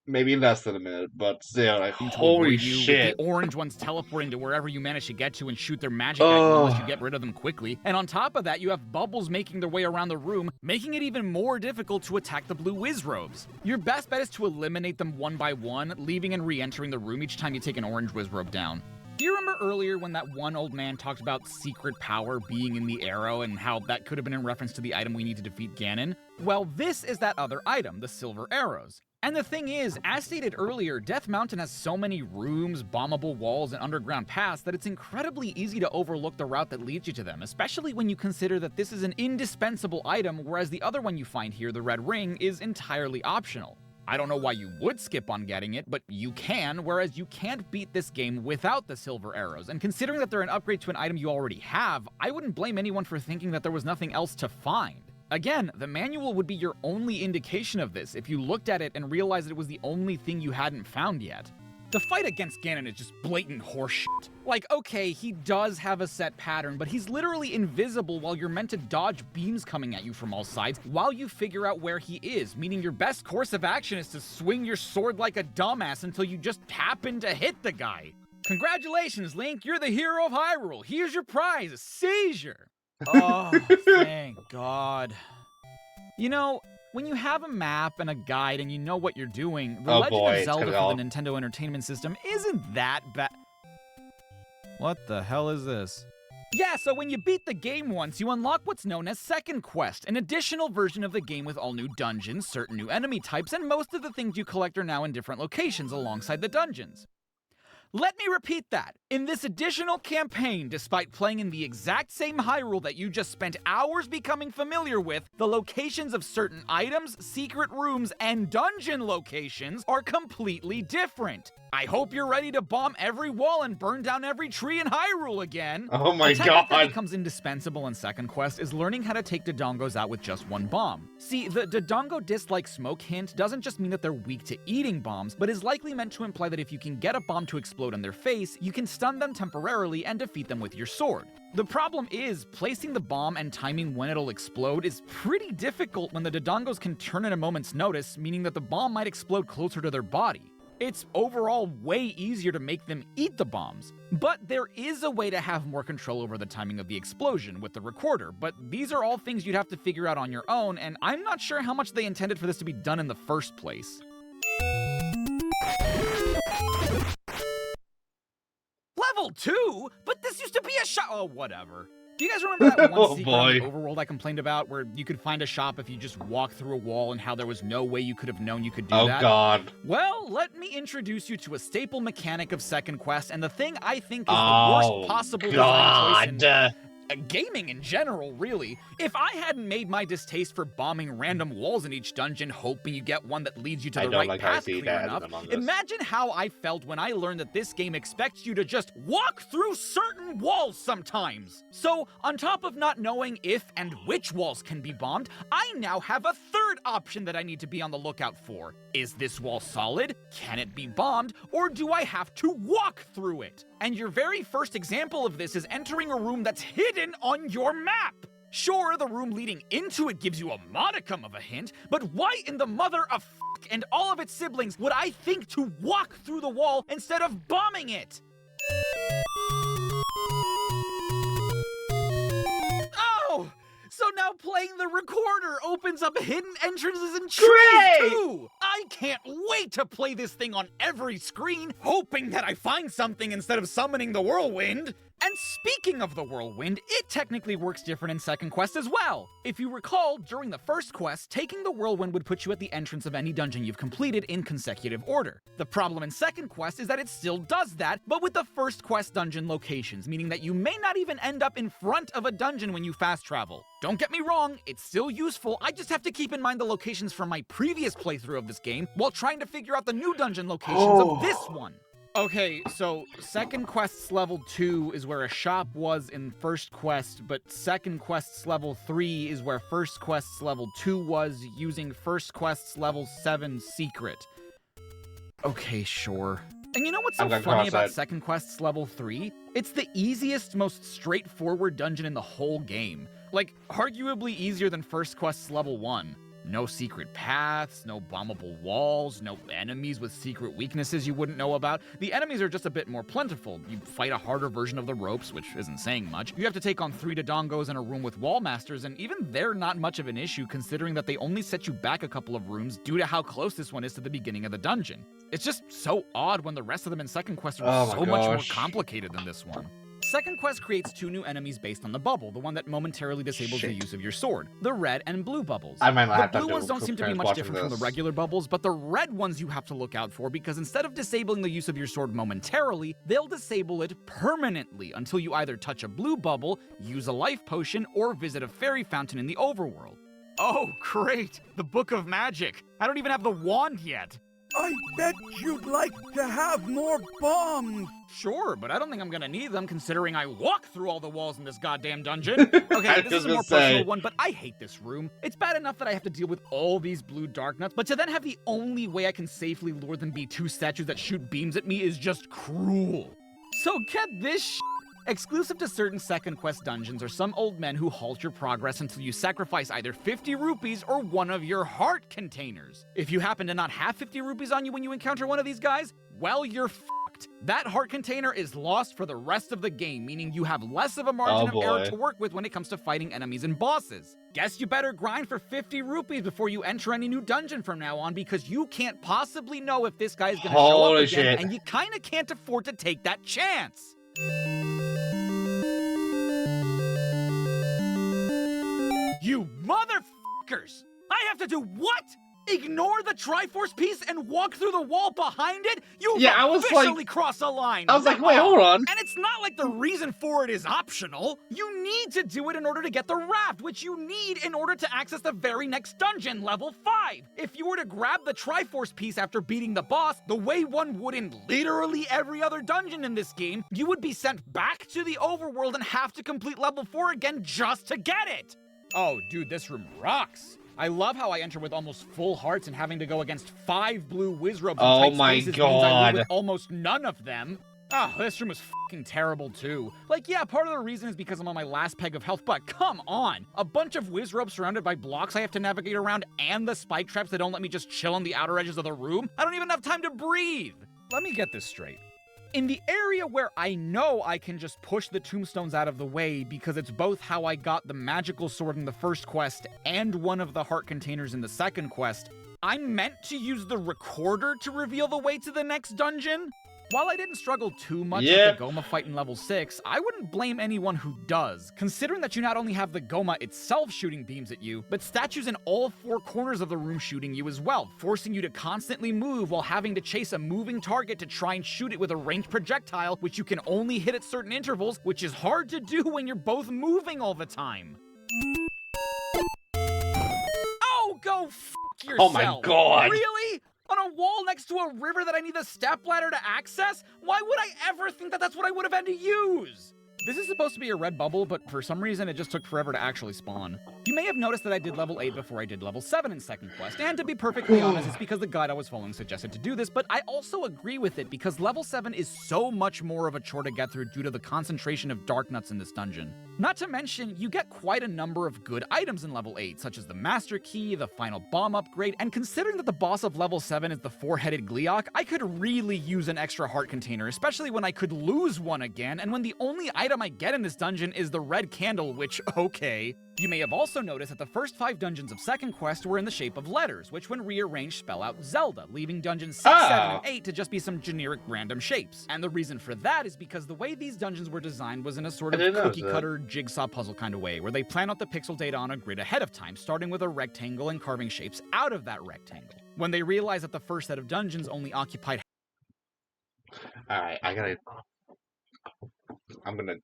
A: Maybe less than a minute, but still, like, holy shit.
B: The orange ones teleporting to wherever you manage to get to and shoot their magic at you unless you get rid of them quickly. And on top of that, you have bubbles making their way around the room, making it even more difficult to attack the blue wizrobes. Your best bet is to eliminate them one by one, leaving and re-entering the room each time you take an orange wizrobe down. Do you remember earlier when that one old man talked about secret power being in the arrow and how that could have been in reference to the item we need to defeat Ganon? Well, this is that other item, the silver arrows. And the thing is, as stated earlier, Death Mountain has so many rooms, bombable walls, and underground paths that it's incredibly easy to overlook the route that leads you to them, especially when you consider that this is an indispensable item, whereas the other one you find here, the red ring, is entirely optional. I don't know why you would skip on getting it, but you can, whereas you can't beat this game without the silver arrows, and considering that they're an upgrade to an item you already have, I wouldn't blame anyone for thinking that there was nothing else to find. Again, the manual would be your only indication of this if you looked at it and realized it was the only thing you hadn't found yet. The fight against Ganon is just blatant horseshit. Like, okay, he does have a set pattern, but he's literally invisible while you're meant to dodge beams coming at you from all sides while you figure out where he is, meaning your best course of action is to swing your sword like a dumbass until you just happen to hit the guy. Congratulations, Link, you're the hero of Hyrule. Here's your prize, a seizure. Oh, thank God. You know, when you have a map and a guide and you know what you're doing, The Legend of Zelda for the Nintendo Entertainment System isn't that bad. What the hell is this? Yeah, so when you beat the game once, you unlock what's known as Second Quest, an additional version of the game with all new dungeons, certain new enemy types, and most of the things you collect are now in different locations alongside the dungeons. Let me repeat that. In this additional campaign, despite playing in the exact same Hyrule that you just spent hours becoming familiar with, the locations of certain items, secret rooms, and dungeon locations are completely different. I hope you're ready to bomb every wall and burn down every tree in Hyrule again.
A: Oh my
B: God! A technique that
A: god.
B: becomes indispensable in Second Quest is learning how to take Dodongos out with just one bomb. See, the Dodongo dislike smoke hint doesn't just mean that they're weak to eating bombs, but is likely meant to imply that if you can get a bomb to explode on their face, you can stun them temporarily and defeat them with your sword. The problem is, placing the bomb and timing when it'll explode is pretty difficult when the Dodongos can turn at a moment's notice, meaning that the bomb might explode closer to their body. It's overall way easier to make them eat the bombs. But there is a way to have more control over the timing of the explosion with the recorder, but these are all things you'd have to figure out on your own, and I'm not sure how much they intended for this to be done in the first place. Level 2? But this used to be a shop. Oh, whatever. Do you guys remember that one secret on the overworld I complained about where you could find a shop if you just walked through a wall and how there was no way you could have known you could do that?
A: Oh god.
B: Well, let me introduce you to a staple mechanic of Second Quest and the thing I think is the worst possible design choice in gaming in general, really. If I hadn't made my distaste for bombing random walls in each dungeon, hoping you get one that leads you to the right path clear enough, imagine how I felt when I learned that this game expects you to just walk through certain walls sometimes. So, on top of not knowing if and which walls can be bombed, I now have a third option that I need to be on the lookout for. Is this wall solid? Can it be bombed? Or do I have to walk through it? And your very first example of this is entering a room that's hidden on your map. Sure, the room leading into it gives you a modicum of a hint, but why in the mother of f*** and all of its siblings would I think to walk through the wall instead of bombing it? Oh! So now playing the recorder opens up hidden entrances and trees too! I can't wait to play this thing on every screen, hoping that I find something instead of summoning the whirlwind. And speaking of the whirlwind, it technically works different in Second Quest as well. If you recall, during the first quest, taking the whirlwind would put you at the entrance of any dungeon you've completed in consecutive order. The problem in Second Quest is that it still does that, but with the first quest dungeon locations, meaning that you may not even end up in front of a dungeon when you fast travel. Don't get me wrong, it's still useful, I just have to keep in mind the locations from my previous playthrough of this game while trying to figure out the new dungeon locations of this one. Okay, so Second Quest's level 2 is where a shop was in First Quest, but Second Quest's level 3 is where First Quest's level 2 was, using First Quest's level 7 secret. Okay, sure. And you know what's so funny about Second Quest's level 3? It's the easiest, most straightforward dungeon in the whole game. Like, arguably easier than First Quest's level 1. No secret paths, no bombable walls, no enemies with secret weaknesses you wouldn't know about. The enemies are just a bit more plentiful. You fight a harder version of the ropes, which isn't saying much. You have to take on 3 Dodongos in a room with wall masters, and even they're not much of an issue considering that they only set you back a couple of rooms due to how close this one is to the beginning of the dungeon. It's just so odd when the rest of them in Second Quest are so much more complicated than this one. Second Quest creates 2 new enemies based on the bubble, the one that momentarily disables the use of your sword. The red and blue bubbles. The blue ones don't seem to be much different from the regular bubbles, but the red ones you have to look out for because instead of disabling the use of your sword momentarily, they'll disable it permanently until you either touch a blue bubble, use a life potion, or visit a fairy fountain in the overworld. Oh, great! The Book of Magic! I don't even have the wand yet!
C: I bet you'd like to have more bombs.
B: Sure, but I don't think I'm gonna need them considering I walk through all the walls in this goddamn dungeon. Okay, this is a more personal one, but I hate this room. It's bad enough that I have to deal with all these blue dark nuts, but to then have the only way I can safely lure them be 2 statues that shoot beams at me is just cruel. So get this exclusive to certain second quest dungeons are some old men who halt your progress until you sacrifice either 50 rupees or one of your heart containers. If you happen to not have 50 rupees on you when you encounter one of these guys, well, you're fucked. That heart container is lost for the rest of the game, meaning you have less of a margin of error to work with when it comes to fighting enemies and bosses. Guess you better grind for 50 rupees before you enter any new dungeon from now on, because you can't possibly know if this guy's gonna show up again, and you kinda can't afford to take that chance. You motherfuckers! I have to do what? Ignore the Triforce piece and walk through the wall behind it? You officially crossed a line!
A: I was like, wait, hold on.
B: And it's not like the reason for it is optional. You need to do it in order to get the raft, which you need in order to access the very next dungeon, level 5. If you were to grab the Triforce piece after beating the boss, the way one would in literally every other dungeon in this game, you would be sent back to the overworld and have to complete level 4 again just to get it! Oh, dude, this room rocks. I love how I enter with almost full hearts and having to go against 5 blue Wizrobes in tight spaces means I live with almost none of them. Oh, this room is fucking terrible too. Like, yeah, part of the reason is because I'm on my last peg of health, but come on! A bunch of Wizrobes surrounded by blocks I have to navigate around and the spike traps that don't let me just chill on the outer edges of the room? I don't even have time to breathe! Let me get this straight. In the area where I know I can just push the tombstones out of the way because it's both how I got the magical sword in the first quest and one of the heart containers in the second quest, I'm meant to use the recorder to reveal the way to the next dungeon? While I didn't struggle too much with the Goma fight in level 6, I wouldn't blame anyone who does, considering that you not only have the Goma itself shooting beams at you, but statues in all 4 corners of the room shooting you as well, forcing you to constantly move while having to chase a moving target to try and shoot it with a ranged projectile, which you can only hit at certain intervals, which is hard to do when you're both moving all the time. Oh, go f*** yourself!
A: Oh my god!
B: Really? On a wall next to a river that I need a stepladder to access? Why would I ever think that that's what I would have had to use? This is supposed to be a red bubble, but for some reason it just took forever to actually spawn. You may have noticed that I did level 8 before I did level 7 in second quest, and to be perfectly honest, it's because the guide I was following suggested to do this, but I also agree with it because level 7 is so much more of a chore to get through due to the concentration of dark nuts in this dungeon. Not to mention, you get quite a number of good items in level 8, such as the Master Key, the final bomb upgrade, and considering that the boss of level 7 is the 4-headed Gleeok, I could really use an extra heart container, especially when I could lose one again, and when the only item I get in this dungeon is the red candle, which, okay. You may have also noticed that the first 5 dungeons of second quest were in the shape of letters, which when rearranged spell out Zelda, leaving dungeons 6, 7, and 8 to just be some generic random shapes. And the reason for that is because the way these dungeons were designed was in a sort of cookie-cutter jigsaw puzzle kind of way, where they plan out the pixel data on a grid ahead of time, starting with a rectangle and carving shapes out of that rectangle. When they realized that the first set of dungeons only occupied...
A: Alright, I'm gonna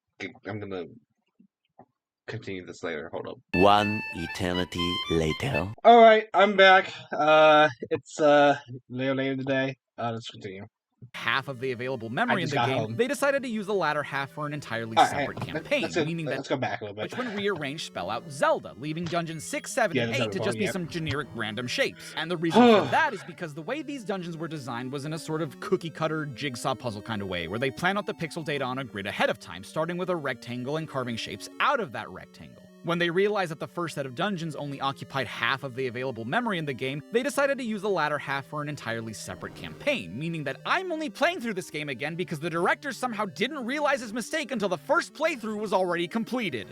A: continue this later. Hold up.
D: 1 eternity later.
A: Alright, I'm back. It's later today. Let's continue.
B: Half of the available memory in the game, they decided to use the latter half for an entirely separate campaign, meaning that,
A: let's go back a little bit.
B: which when rearranged spell out Zelda, leaving dungeons 6, 7, and 8 to just be some generic random shapes. And the reason for that is because the way these dungeons were designed was in a sort of cookie-cutter jigsaw puzzle kind of way, where they plan out the pixel data on a grid ahead of time, starting with a rectangle and carving shapes out of that rectangle. When they realized that the first set of dungeons only occupied half of the available memory in the game, they decided to use the latter half for an entirely separate campaign, meaning that I'm only playing through this game again because the director somehow didn't realize his mistake until the first playthrough was already completed.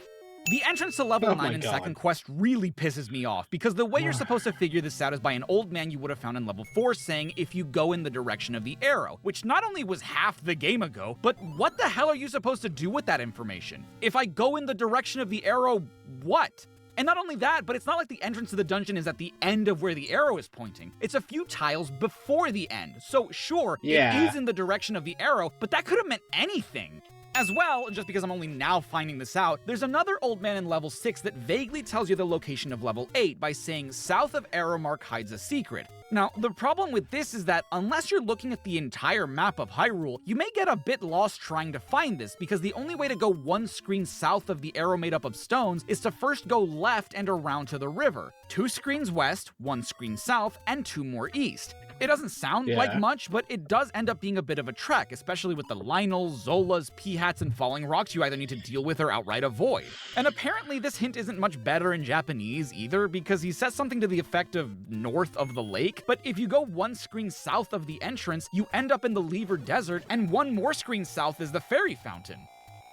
B: The entrance to level 9 in second quest really pisses me off, because the way you're supposed to figure this out is by an old man you would have found in level 4 saying if you go in the direction of the arrow, which not only was half the game ago, but what the hell are you supposed to do with that information? If I go in the direction of the arrow, what? And not only that, but it's not like the entrance to the dungeon is at the end of where the arrow is pointing. It's a few tiles before the end. So sure, it is in the direction of the arrow, but that could have meant anything. As well, just because I'm only now finding this out, there's another old man in level 6 that vaguely tells you the location of level 8 by saying south of arrow mark hides a secret. Now, the problem with this is that unless you're looking at the entire map of Hyrule, you may get a bit lost trying to find this, because the only way to go one screen south of the arrow made up of stones is to first go left and around to the river. 2 screens west, 1 screen south, and 2 more east. It doesn't sound like much, but it does end up being a bit of a trek, especially with the Lionels, Zolas, Peahats, and falling rocks you either need to deal with or outright avoid. And apparently this hint isn't much better in Japanese either, because he says something to the effect of north of the lake, but if you go 1 screen south of the entrance, you end up in the Lever Desert, and 1 more screen south is the fairy fountain.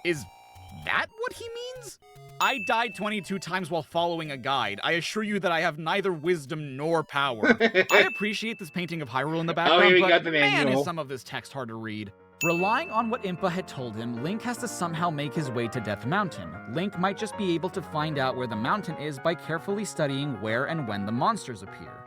B: Is that what he means? I died 22 times while following a guide. I assure you that I have neither wisdom nor power. I appreciate this painting of Hyrule in the background, but man, is some of this text hard to read. Relying on what Impa had told him, Link has to somehow make his way to Death Mountain. Link might just be able to find out where the mountain is by carefully studying where and when the monsters appear.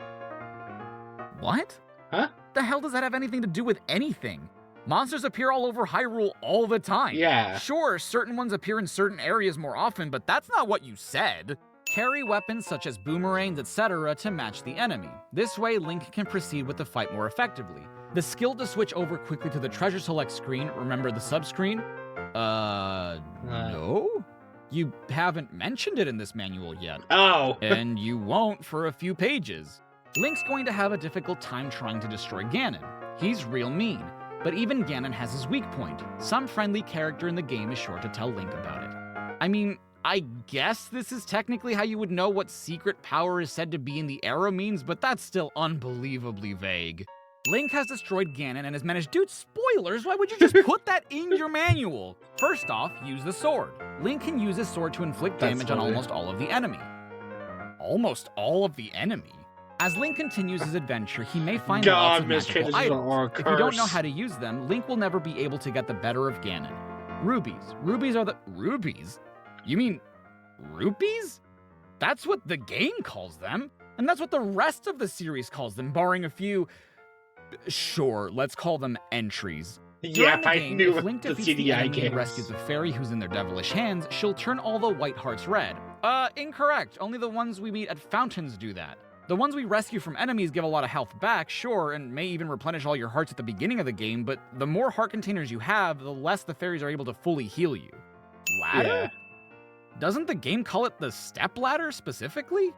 B: What?
A: Huh?
B: The hell does that have anything to do with anything? Monsters appear all over Hyrule all the time.
A: Yeah.
B: Sure, certain ones appear in certain areas more often, but that's not what you said. Carry weapons such as boomerangs, etc. to match the enemy. This way, Link can proceed with the fight more effectively. The skill to switch over quickly to the treasure select screen, remember the sub-screen? No? You haven't mentioned it in this manual yet.
A: Oh.
B: And you won't for a few pages. Link's going to have a difficult time trying to destroy Ganon. He's real mean. But even Ganon has his weak point. Some friendly character in the game is sure to tell Link about it. I mean, I guess this is technically how you would know what secret power is said to be in the arrow means, but that's still unbelievably vague. Link has destroyed Ganon and has managed— dude, spoilers, why would you just put that in your manual? First off, use the sword. Link can use his sword to inflict damage on almost all of the enemy. Almost all of the enemy? As Link continues his adventure, he may find lots of magical items. If you don't know how to use them, Link will never be able to get the better of Ganon. Rubies. Rubies are the— rubies? You mean rupees? That's what the game calls them. And that's what the rest of the series calls them, barring a few— sure, let's call them entries.
A: Yeah, I knew
B: if Link
A: the
B: defeats the
A: CDI
B: enemy
A: games.
B: and rescues the fairy who's in their devilish hands, she'll turn all the white hearts red. Incorrect. Only the ones we meet at fountains do that. The ones we rescue from enemies give a lot of health back, sure, and may even replenish all your hearts at the beginning of the game, but the more heart containers you have, the less the fairies are able to fully heal you. Ladder?
A: Yeah.
B: Doesn't the game call it the step ladder specifically?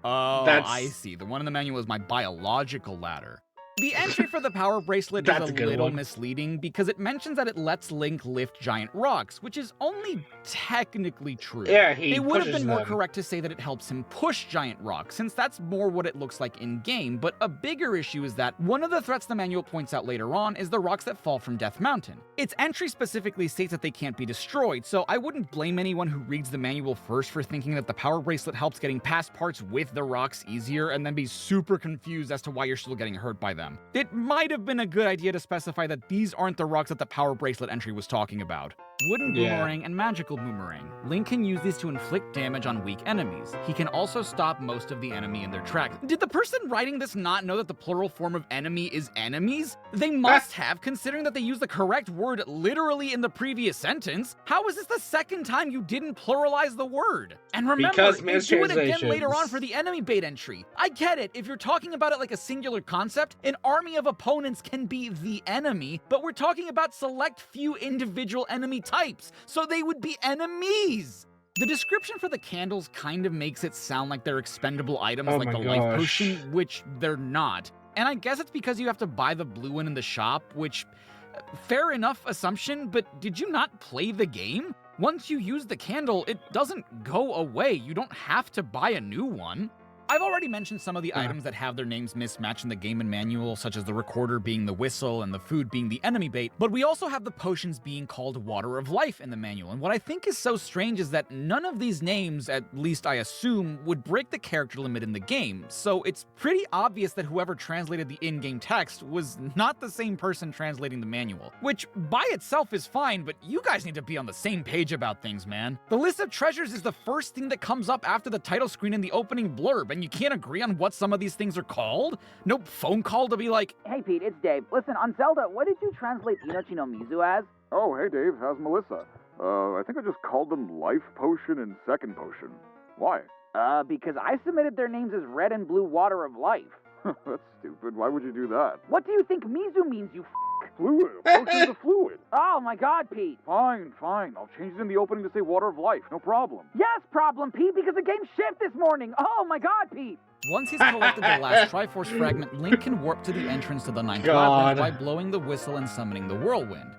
B: Oh, I see. The one in the manual is my biological ladder. The entry for the power bracelet is a little misleading because it mentions that it lets Link lift giant rocks, which is only technically true.
A: Yeah,
B: it would have been more
A: them.
B: correct to say that it helps him push giant rocks, since that's more what it looks like in-game, but a bigger issue is that one of the threats the manual points out later on is the rocks that fall from Death Mountain. Its entry specifically states that they can't be destroyed, so I wouldn't blame anyone who reads the manual first for thinking that the power bracelet helps getting past parts with the rocks easier and then be super confused as to why you're still getting hurt by them. It might have been a good idea to specify that these aren't the rocks that the power bracelet entry was talking about. Wooden boomerang and magical boomerang. Link can use these to inflict damage on weak enemies. He can also stop most of the enemy in their tracks. Did the person writing this not know that the plural form of enemy is enemies? They must have, considering that they used the correct word literally in the previous sentence. How is this the second time you didn't pluralize the word? And remember, you do it again later on for the enemy bait entry. I get it, if you're talking about it like a singular concept, an army of opponents can be the enemy, but we're talking about select few individual enemy types, so they would be enemies. The description for the candles kind of makes it sound like they're expendable items like the life potion, which they're not. And I guess it's because you have to buy the blue one in the shop, which, fair enough assumption, but did you not play the game? Once you use the candle, it doesn't go away. You don't have to buy a new one. I've already mentioned some of the items that have their names mismatched in the game and manual, such as the recorder being the whistle and the food being the enemy bait, but we also have the potions being called Water of Life in the manual, and what I think is so strange is that none of these names, at least I assume, would break the character limit in the game, so it's pretty obvious that whoever translated the in-game text was not the same person translating the manual, which by itself is fine, but you guys need to be on the same page about things, man. The list of treasures is the first thing that comes up after the title screen in the opening blurb, and you can't agree on what some of these things are called? No phone call to be like,
E: Hey Pete, it's Dave. Listen, on Zelda, what did you translate Inochi no Mizu as?
F: Oh, hey Dave, how's Melissa? I think I just called them Life Potion and Second Potion. Why?
E: Because I submitted their names as Red and Blue Water of Life.
F: That's stupid. Why would you do that?
E: What do you think Mizu means, you
F: Fluid. A potion's a fluid.
E: Oh my god, Pete.
F: Fine. I'll change it in the opening to say Water of Life. No problem.
E: Yes, problem, Pete, because the game shift this morning. Oh my god, Pete.
B: once he's collected the last Triforce fragment, Link can warp to the entrance to the Ninth
A: God.
B: Labyrinth by blowing the whistle and summoning the whirlwind.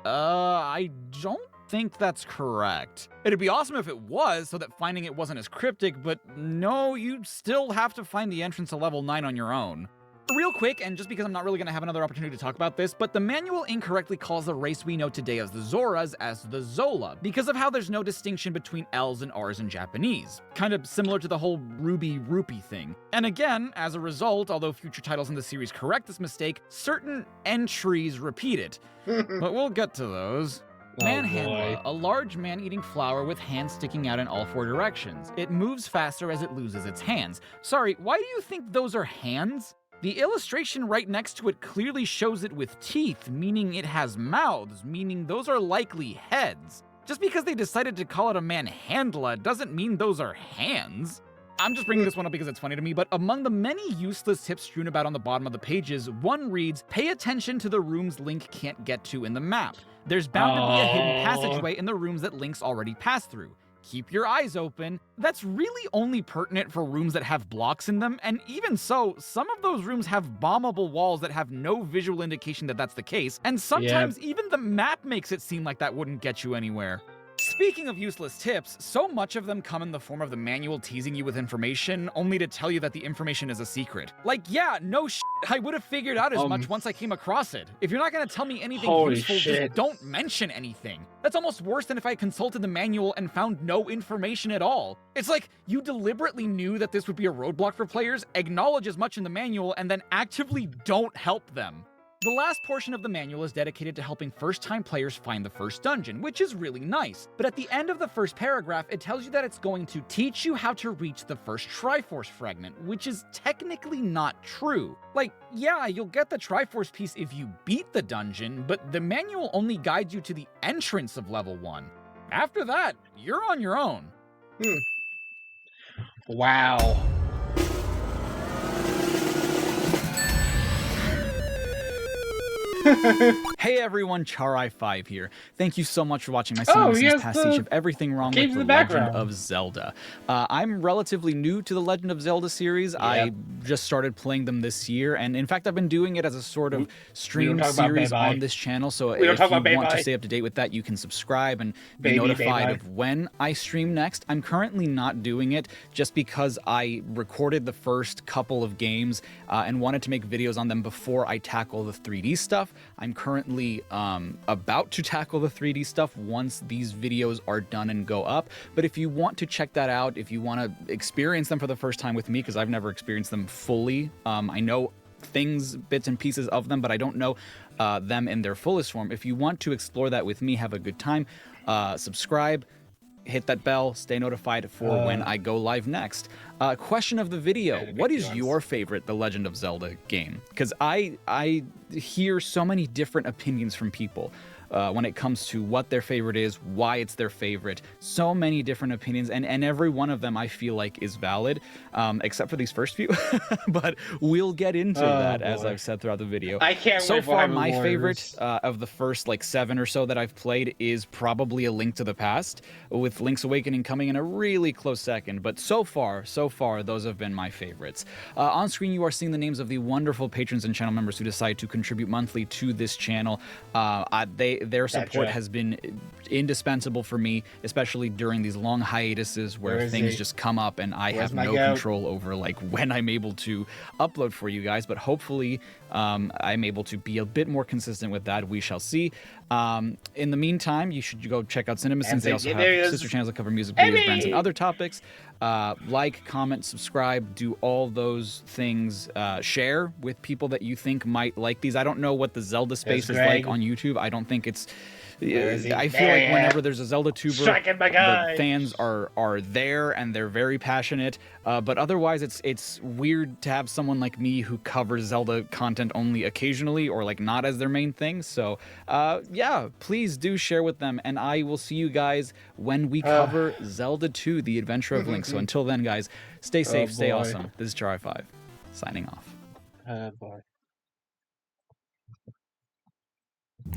B: I don't think that's correct. It'd be awesome if it was, so that finding it wasn't as cryptic, but no, you'd still have to find the entrance to level 9 on your own. Real quick, and just because I'm not really going to have another opportunity to talk about this, but the manual incorrectly calls the race we know today as the Zoras as the Zola, because of how there's no distinction between L's and R's in Japanese. Kind of similar to the whole Ruby Rupee thing. And again, as a result, although future titles in the series correct this mistake, certain entries repeat it. But we'll get to those.
A: Oh,
B: Manhandla,
A: boy.
B: a large man-eating flower with hands sticking out in all 4 directions. It moves faster as it loses its hands. Sorry, why do you think those are hands? The illustration right next to it clearly shows it with teeth, meaning it has mouths, meaning those are likely heads. Just because they decided to call it a manhandla doesn't mean those are hands. I'm just bringing this one up because it's funny to me, but among the many useless tips strewn about on the bottom of the pages, one reads, pay attention to the rooms Link can't get to in the map. There's bound to be a hidden passageway in the rooms that Link's already passed through. Keep your eyes open. That's really only pertinent for rooms that have blocks in them, and even so, some of those rooms have bombable walls that have no visual indication that that's the case, and sometimes even the map makes it seem like that wouldn't get you anywhere. Speaking of useless tips, so much of them come in the form of the manual teasing you with information, only to tell you that the information is a secret. Like, yeah, no shit, I would have figured out as much once I came across it. If you're not gonna tell me anything
A: Holy
B: useful,
A: shit.
B: just don't mention anything. That's almost worse than if I consulted the manual and found no information at all. It's like, you deliberately knew that this would be a roadblock for players, acknowledge as much in the manual, and then actively don't help them. The last portion of the manual is dedicated to helping first-time players find the first dungeon, which is really nice. But at the end of the first paragraph, it tells you that it's going to teach you how to reach the first Triforce fragment, which is technically not true. Like, yeah, you'll get the Triforce piece if you beat the dungeon, but the manual only guides you to the entrance of level 1. After that, you're on your own.
A: Wow.
B: Hey everyone, Charai5 here. Thank you so much for watching my
A: Oh,
B: Cinemasins
A: yes,
B: pastiche
A: the
B: of Everything Wrong
A: games
B: With
A: in
B: The
A: the
B: Legend
A: background.
B: of Zelda. I'm relatively new to the Legend of Zelda series. I just started playing them this year, and in fact I've been doing it as a sort of stream
A: talk about
B: series
A: Bye-Bye.
B: on this channel, so
A: We don't
B: if
A: talk
B: you
A: about
B: want to
A: Bye-Bye.
B: stay up to date with that, you can subscribe and be
A: Baby,
B: notified
A: Bye-Bye.
B: of when I stream next. I'm currently not doing it just because I recorded the first couple of games and wanted to make videos on them before I tackle the 3D stuff. I'm currently about to tackle the 3D stuff once these videos are done and go up. But if you want to check that out, if you want to experience them for the first time with me, because I've never experienced them fully, I know things, bits and pieces of them, but I don't know them in their fullest form. If you want to explore that with me, have a good time, subscribe, hit that bell, stay notified for when I go live next. Question of the video: what is your favorite The Legend of Zelda game? Because I hear so many different opinions from people when it comes to what their favorite is, why it's their favorite. So many different opinions, and every one of them I feel like is valid, except for these first few. But we'll get into that as I've said throughout the video.
A: I can't
B: So
A: wait for
B: far,
A: Hyrule
B: my
A: Warriors.
B: favorite of the first like 7 or so that I've played is probably A Link to the Past, with Link's Awakening coming in a really close second. But so far, those have been my favorites. On screen, you are seeing the names of the wonderful patrons and channel members who decide to contribute monthly to this channel. Their support has been indispensable for me, especially during these long hiatuses where things just come up and I have no control over like when I'm able to upload for you guys. But hopefully I'm able to be a bit more consistent with that. We shall see. In the meantime, you should go check out Cinemasins. They also have sister channels that cover music, videos, brands, and other topics. Like, comment, subscribe, do all those things. Share with people that you think might like these. I don't know what the Zelda space is like on YouTube. I don't think it's
A: is he?
B: I feel
A: There
B: like
A: he is.
B: whenever there's a Zelda tuber,
A: Striking my
B: the
A: guy.
B: fans are there and they're very passionate. But otherwise, it's weird to have someone like me who covers Zelda content only occasionally or like not as their main thing. So yeah, please do share with them, and I will see you guys when we cover Zelda 2: The Adventure of Link. So until then, guys, stay safe, stay
A: boy.
B: awesome. This is Char5 signing off.
A: Boy.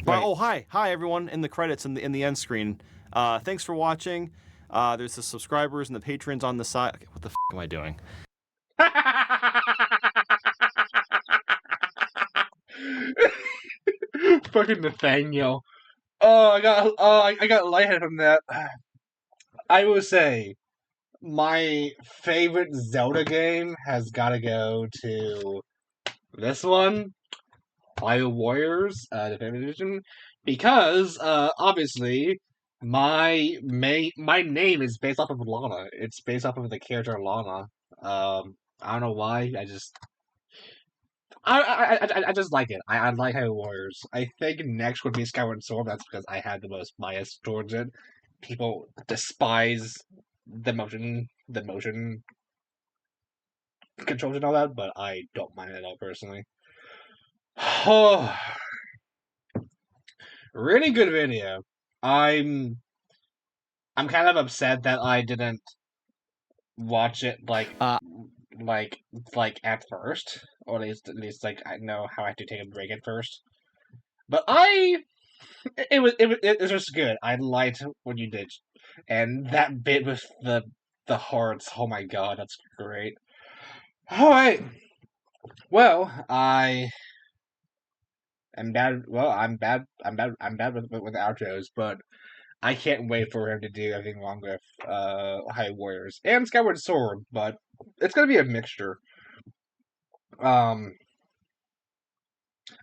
G: Oh, hi everyone in the credits in the end screen. Thanks for watching. There's the subscribers and the patrons on the side. Okay, what the f am I doing?
A: Fucking Nathaniel. Oh, I got lightheaded from that. I will say, my favorite Zelda game has got to go to this one, Hyrule Warriors, Definitive Edition, because obviously my name is based off of Lana. It's based off of the character Lana. I don't know why. I just like it. I like Hyrule Warriors. I think next would be Skyward Sword. That's because I had the most bias towards it. People despise the motion controls and all that, but I don't mind it at all personally. Oh, really good video. I'm kind of upset that I didn't watch it like at first, or at least like I know how I have to take a break at first. But it was just good. I liked what you did, and that bit with the hearts. Oh my god, that's great. All right. Well, I am bad. Well, I'm bad. I'm bad with outros, but I can't wait for him to do everything wrong with Hyrule Warriors and Skyward Sword. But it's gonna be a mixture. I'm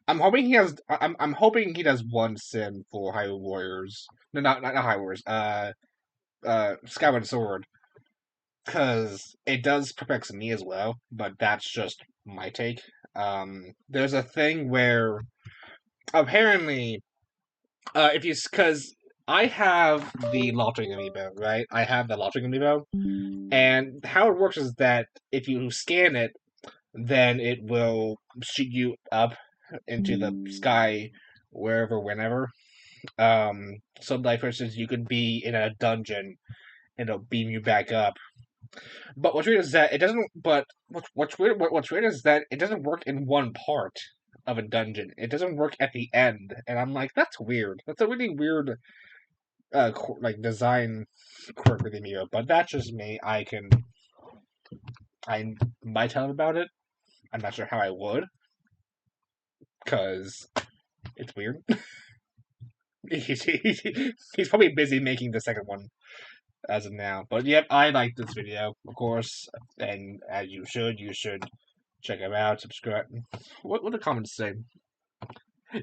A: hoping he has. I'm hoping he does one sim for Hyrule Warriors. No, not Hyrule Warriors. Skyward Sword, because it does perplex me as well. But that's just my take. There's a thing where apparently, if you because I have the Lottery Amiibo, right? I have the Lottery Amiibo, and how it works is that if you scan it, then it will shoot you up into the sky wherever, whenever. So like for instance, you could be in a dungeon and it'll beam you back up. But what's weird is that it doesn't. But what's weird is that it doesn't work in one part of a dungeon. It doesn't work at the end, and I'm like, that's weird. That's a really weird, like design quirk with the Amiibo. But that's just me. I might tell him about it. I'm not sure how I would, because it's weird. He's probably busy making the second one as of now. But yep, I like this video, of course, and as you should check him out, subscribe. What the comments say?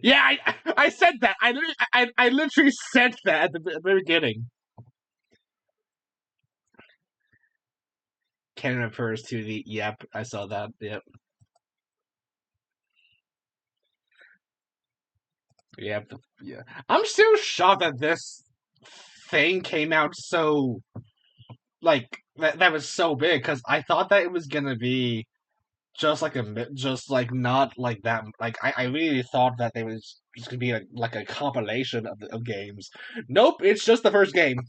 A: Yeah, I said that. I literally said that at the very beginning. Canon refers to the yep. I saw that. Yep. Yep. Yeah. I'm still shocked that this thing came out so like that was so big because I thought that it was gonna be just like not like that. Like I really thought that they was just gonna be like a compilation of games. Nope, it's just the first game.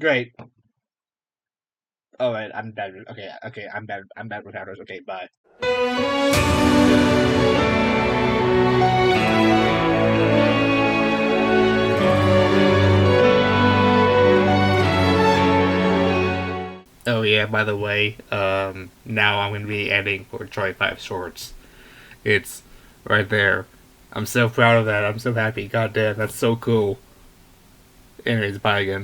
A: Great. All right, I'm bad. Okay, I'm bad. I'm bad with outros. Okay, bye. Oh yeah, by the way, now I'm gonna be editing for Char5 Shorts. It's right there. I'm so proud of that. I'm so happy. God damn, that's so cool. Anyways, bye again.